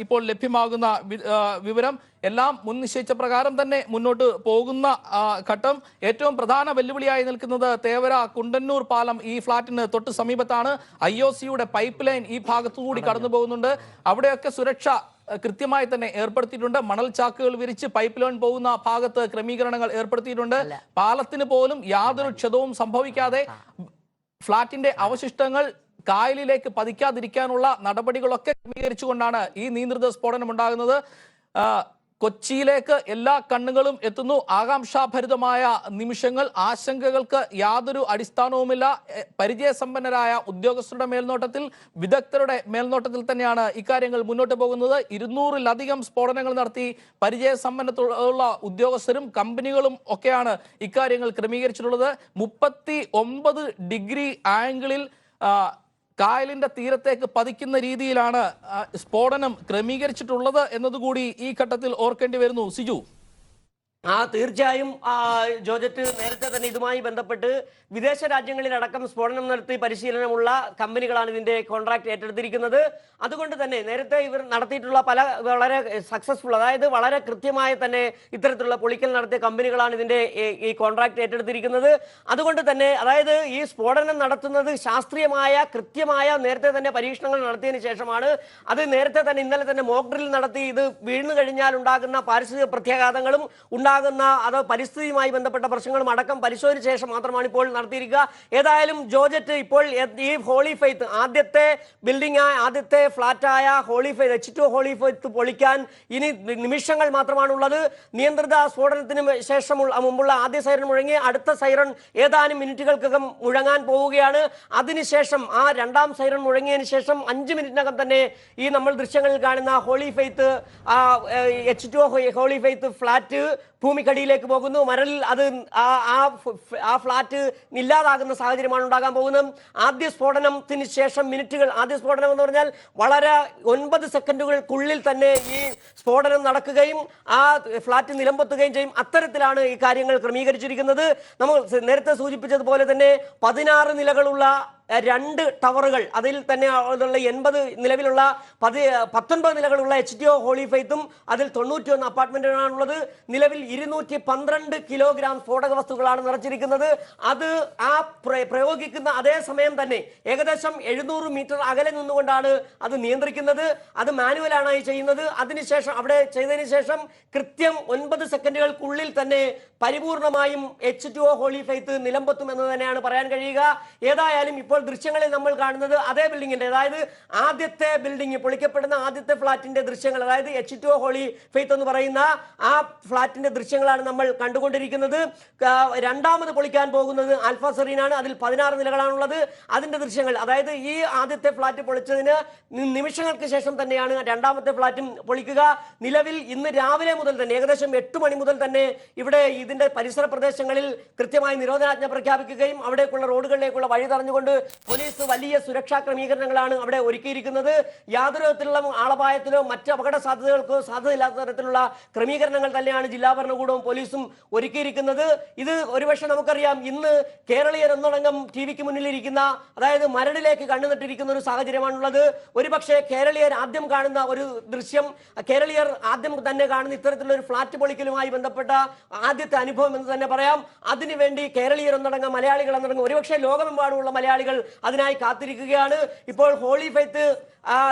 ഇപ്പോൾ ലഭ്യമാകുന്ന വിവരം. എല്ലാം മുൻ നിശ്ചയിച്ച പ്രകാരം തന്നെ മുന്നോട്ട് പോകുന്ന ഘട്ടം. ഏറ്റവും പ്രധാന വെല്ലുവിളിയായി നിൽക്കുന്നത് തേവര കുണ്ടന്നൂർ പാലം ഈ ഫ്ളാറ്റിന് തൊട്ട് സമീപത്താണ്. IOCയുടെ പൈപ്പ് ലൈൻ ഈ ഭാഗത്തുകൂടി കടന്നു പോകുന്നുണ്ട്. അവിടെയൊക്കെ സുരക്ഷ കൃത്യമായി തന്നെ ഏർപ്പെടുത്തിയിട്ടുണ്ട്. മണൽ ചാക്കുകൾ വിരിച്ച് പൈപ്പ് ലൈൻ പോകുന്ന ഭാഗത്ത് ക്രമീകരണങ്ങൾ ഏർപ്പെടുത്തിയിട്ടുണ്ട്. പാലത്തിന് പോലും യാതൊരു ക്ഷതവും സംഭവിക്കാതെ ഫ്ളാറ്റിന്റെ അവശിഷ്ടങ്ങൾ കായലിലേക്ക് പതിക്കാതിരിക്കാനുള്ള നടപടികളൊക്കെ ക്രമീകരിച്ചുകൊണ്ടാണ് ഈ നിയന്ത്രിത സ്ഫോടനം ഉണ്ടാകുന്നത്. കൊച്ചിയിലേക്ക് എല്ലാ കണ്ണുകളും എത്തുന്നു. ആകാംക്ഷാഭരിതമായ നിമിഷങ്ങൾ. ആശങ്കകൾക്ക് യാതൊരു അടിസ്ഥാനവുമില്ല. പരിചയസമ്പന്നരായ ഉദ്യോഗസ്ഥരുടെ മേൽനോട്ടത്തിൽ, വിദഗ്ധരുടെ മേൽനോട്ടത്തിൽ തന്നെയാണ് ഇക്കാര്യങ്ങൾ മുന്നോട്ട് പോകുന്നത്. 200-ലധികം സ്ഫോടനങ്ങൾ നടത്തി പരിചയസമ്പന്നത്തുള്ള ഉദ്യോഗസ്ഥരും കമ്പനികളും ഒക്കെയാണ് ഇക്കാര്യങ്ങൾ ക്രമീകരിച്ചിട്ടുള്ളത്. 39 ഡിഗ്രി ആംഗിളിൽ കായലിന്റെ തീരത്തേക്ക് പതിക്കുന്ന രീതിയിലാണ് സ്ഫോടനം ക്രമീകരിച്ചിട്ടുള്ളത് എന്നതുകൂടി ഈ ഘട്ടത്തിൽ ഓർക്കേണ്ടി വരുന്നു. സിജു, തീർച്ചയായും ജോർജറ്റ് നേരത്തെ തന്നെ ഇതുമായി ബന്ധപ്പെട്ട് വിദേശ രാജ്യങ്ങളിലടക്കം സ്ഫോടനം നടത്തി പരിശീലനമുള്ള കമ്പനികളാണ് ഇതിന്റെ കോൺട്രാക്ട് ഏറ്റെടുത്തിരിക്കുന്നത്. അതുകൊണ്ട് തന്നെ നേരത്തെ ഇവർ നടത്തിയിട്ടുള്ള വളരെ സക്സസ്ഫുൾ, അതായത് വളരെ കൃത്യമായി തന്നെ ഇത്തരത്തിലുള്ള പൊളിക്കൽ നടത്തിയ കമ്പനികളാണ് ഇതിന്റെ ഈ കോൺട്രാക്ട് ഏറ്റെടുത്തിരിക്കുന്നത്. അതുകൊണ്ട് തന്നെ അതായത് ഈ സ്ഫോടനം നടത്തുന്നത് ശാസ്ത്രീയമായ കൃത്യമായ നേരത്തെ തന്നെ പരീക്ഷണങ്ങൾ നടത്തിയതിനു ശേഷമാണ്. അത് നേരത്തെ തന്നെ ഇന്നലെ തന്നെ മോക്ക് ഡ്രിൽ നടത്തി ഇത് വീഴ്ന്നു കഴിഞ്ഞാൽ ഉണ്ടാകുന്ന പാരിസ്ഥിതിക പ്രത്യാഘാതങ്ങളും ഉണ്ടാകുന്ന അത് പരിസ്ഥിതിയുമായി ബന്ധപ്പെട്ട പ്രശ്നങ്ങളും അടക്കം പരിശോധിച്ച ശേഷം മാത്രമാണ് ഇപ്പോൾ നടത്തിയിരിക്കുക. ഏതായാലും ജോർജറ്റ് ഇപ്പോൾ ഈ ഹോളി ഫെയ്ത്ത് ആദ്യത്തെ ബിൽഡിംഗ് ആദ്യത്തെ ഫ്ലാറ്റായ holy faith H2O holy faith പൊളിക്കാൻ ഇനി നിമിഷങ്ങൾ മാത്രമാണുള്ളത്. നിയന്ത്രിത സ്ഫോടനത്തിന് ശേഷം മുമ്പുള്ള ആദ്യ സൈറൺ മുഴങ്ങി അടുത്ത സൈറൺ ഏതാനും മിനിറ്റുകൾക്കകം മുഴങ്ങാൻ പോവുകയാണ്. അതിനുശേഷം ആ രണ്ടാം സൈറൺ മുഴങ്ങിയതിന് ശേഷം 5 മിനിറ്റിനകം തന്നെ ഈ നമ്മൾ ദൃശ്യങ്ങളിൽ കാണുന്ന holy faith H2O holy faith flat ഭൂമിക്കടിയിലേക്ക് പോകുന്നു. മരലിൽ അത് ആ ഫ്ലാറ്റ് ഇല്ലാതാകുന്ന സാഹചര്യമാണ് ഉണ്ടാകാൻ പോകുന്നത്. ആദ്യ സ്ഫോടനത്തിന് ശേഷം മിനിറ്റുകൾ, ആദ്യ സ്ഫോടനം എന്ന് പറഞ്ഞാൽ വളരെ 9 സെക്കൻഡുകൾക്കുള്ളിൽ തന്നെ ഈ സ്ഫോടനം നടക്കുകയും ആ ഫ്ലാറ്റ് നിലംപൊത്തുകയും ചെയ്യും. അത്തരത്തിലാണ് ഈ കാര്യങ്ങൾ ക്രമീകരിച്ചിരിക്കുന്നത്. നമ്മൾ നേരത്തെ സൂചിപ്പിച്ചതുപോലെ തന്നെ 16 നിലകളുള്ള 2 ടവറുകൾ, അതിൽ തന്നെ 80 നിലവിലുള്ള 19 നിലകളുള്ള H2O ഹോളി ഫെയ്ത്തും അതിൽ 91 അപ്പാർട്ട്മെന്റുകളാണുള്ളത്. നിലവിൽ 212 കിലോഗ്രാം സ്ഫോടക വസ്തുക്കളാണ് നിറച്ചിരിക്കുന്നത്. അത് ആ പ്രയോഗിക്കുന്ന അതേ സമയം തന്നെ ഏകദേശം 700 മീറ്റർ അകലെ നിന്നുകൊണ്ടാണ് അത് നിയന്ത്രിക്കുന്നത്. അത് മാനുവലാണ് ചെയ്യുന്നത്. അതിനുശേഷം അവിടെ ചെയ്തതിനു ശേഷം കൃത്യം 9 സെക്കൻഡുകൾക്കുള്ളിൽ തന്നെ പരിപൂർണമായും H2O ഹോളി ഫെയ്ത്ത് നിലംപൊത്തും എന്ന് തന്നെയാണ് പറയാൻ കഴിയുക. ഏതായാലും ഇപ്പോൾ ദൃശ്യങ്ങളിൽ നമ്മൾ കാണുന്നത് അതേ ബിൽഡിങ്ങിന്റെ, അതായത് ആദ്യത്തെ ബിൽഡിംഗ് പൊളിക്കപ്പെടുന്ന ആദ്യത്തെ ഫ്ലാറ്റിന്റെ ദൃശ്യങ്ങൾ, അതായത് H2O ഹോളി ഫെയ്ത്ത് എന്ന് പറയുന്ന ആ ഫ്ലാറ്റിന്റെ ദൃശ്യങ്ങളാണ് നമ്മൾ കണ്ടുകൊണ്ടിരിക്കുന്നത്. രണ്ടാമത് പൊളിക്കാൻ പോകുന്നത് ആൽഫ സെറീനാണ്. അതിൽ 16 നിലകളാണുള്ളത്. അതിന്റെ ദൃശ്യങ്ങൾ, അതായത് ഈ ആദ്യത്തെ ഫ്ലാറ്റ് പൊളിച്ചതിന് നിമിഷങ്ങൾക്ക് ശേഷം തന്നെയാണ് രണ്ടാമത്തെ ഫ്ലാറ്റും പൊളിക്കുക. നിലവിൽ ഇന്ന് രാവിലെ മുതൽ തന്നെ ഏകദേശം 8 മണി മുതൽ തന്നെ ഇവിടെ ഇതിന്റെ പരിസര പ്രദേശങ്ങളിൽ കൃത്യമായി നിരോധനാജ്ഞ പ്രഖ്യാപിക്കുകയും അവിടേക്കുള്ള റോഡുകളിലേക്കുള്ള വഴി തടഞ്ഞുകൊണ്ട് പോലീസ് വലിയ സുരക്ഷാ ക്രമീകരണങ്ങളാണ് അവിടെ ഒരുക്കിയിരിക്കുന്നത്. യാതൊരു തരത്തിലുള്ള ആളപായത്തിലോ മറ്റ് അപകട സാധ്യതകൾക്കോ സാധ്യതയില്ലാത്ത തരത്തിലുള്ള ക്രമീകരണങ്ങൾ തന്നെയാണ് ജില്ലാ ഭരണകൂടവും പോലീസും ഒരുക്കിയിരിക്കുന്നത്. ഇത് ഒരുപക്ഷെ നമുക്കറിയാം, ഇന്ന് കേരളീയർ ഒന്നടങ്കം ടിവിക്ക് മുന്നിലിരിക്കുന്ന, അതായത് മരടിലേക്ക് കണ്ണുനട്ടിരിക്കുന്ന ഒരു സാഹചര്യമാണുള്ളത്. ഒരുപക്ഷെ കേരളീയർ ആദ്യം കാണുന്ന ഒരു ദൃശ്യം, കേരളീയർ ആദ്യം തന്നെ കാണുന്ന ഇത്തരത്തിലുള്ള ഒരു ഫ്ലാറ്റ് പൊളിക്കലുമായി ബന്ധപ്പെട്ട ആദ്യത്തെ അനുഭവം എന്ന് തന്നെ പറയാം. അതിനുവേണ്ടി കേരളീയർ ഒന്നടങ്കം, മലയാളികൾ ഒന്നടങ്കം, ഒരുപക്ഷെ ലോകമെമ്പാടുമുള്ള മലയാളികൾ അതിനായി കാത്തിരിക്കുകയാണ്. ഇപ്പോൾ ഹോളി ഫെയ്ത്ത്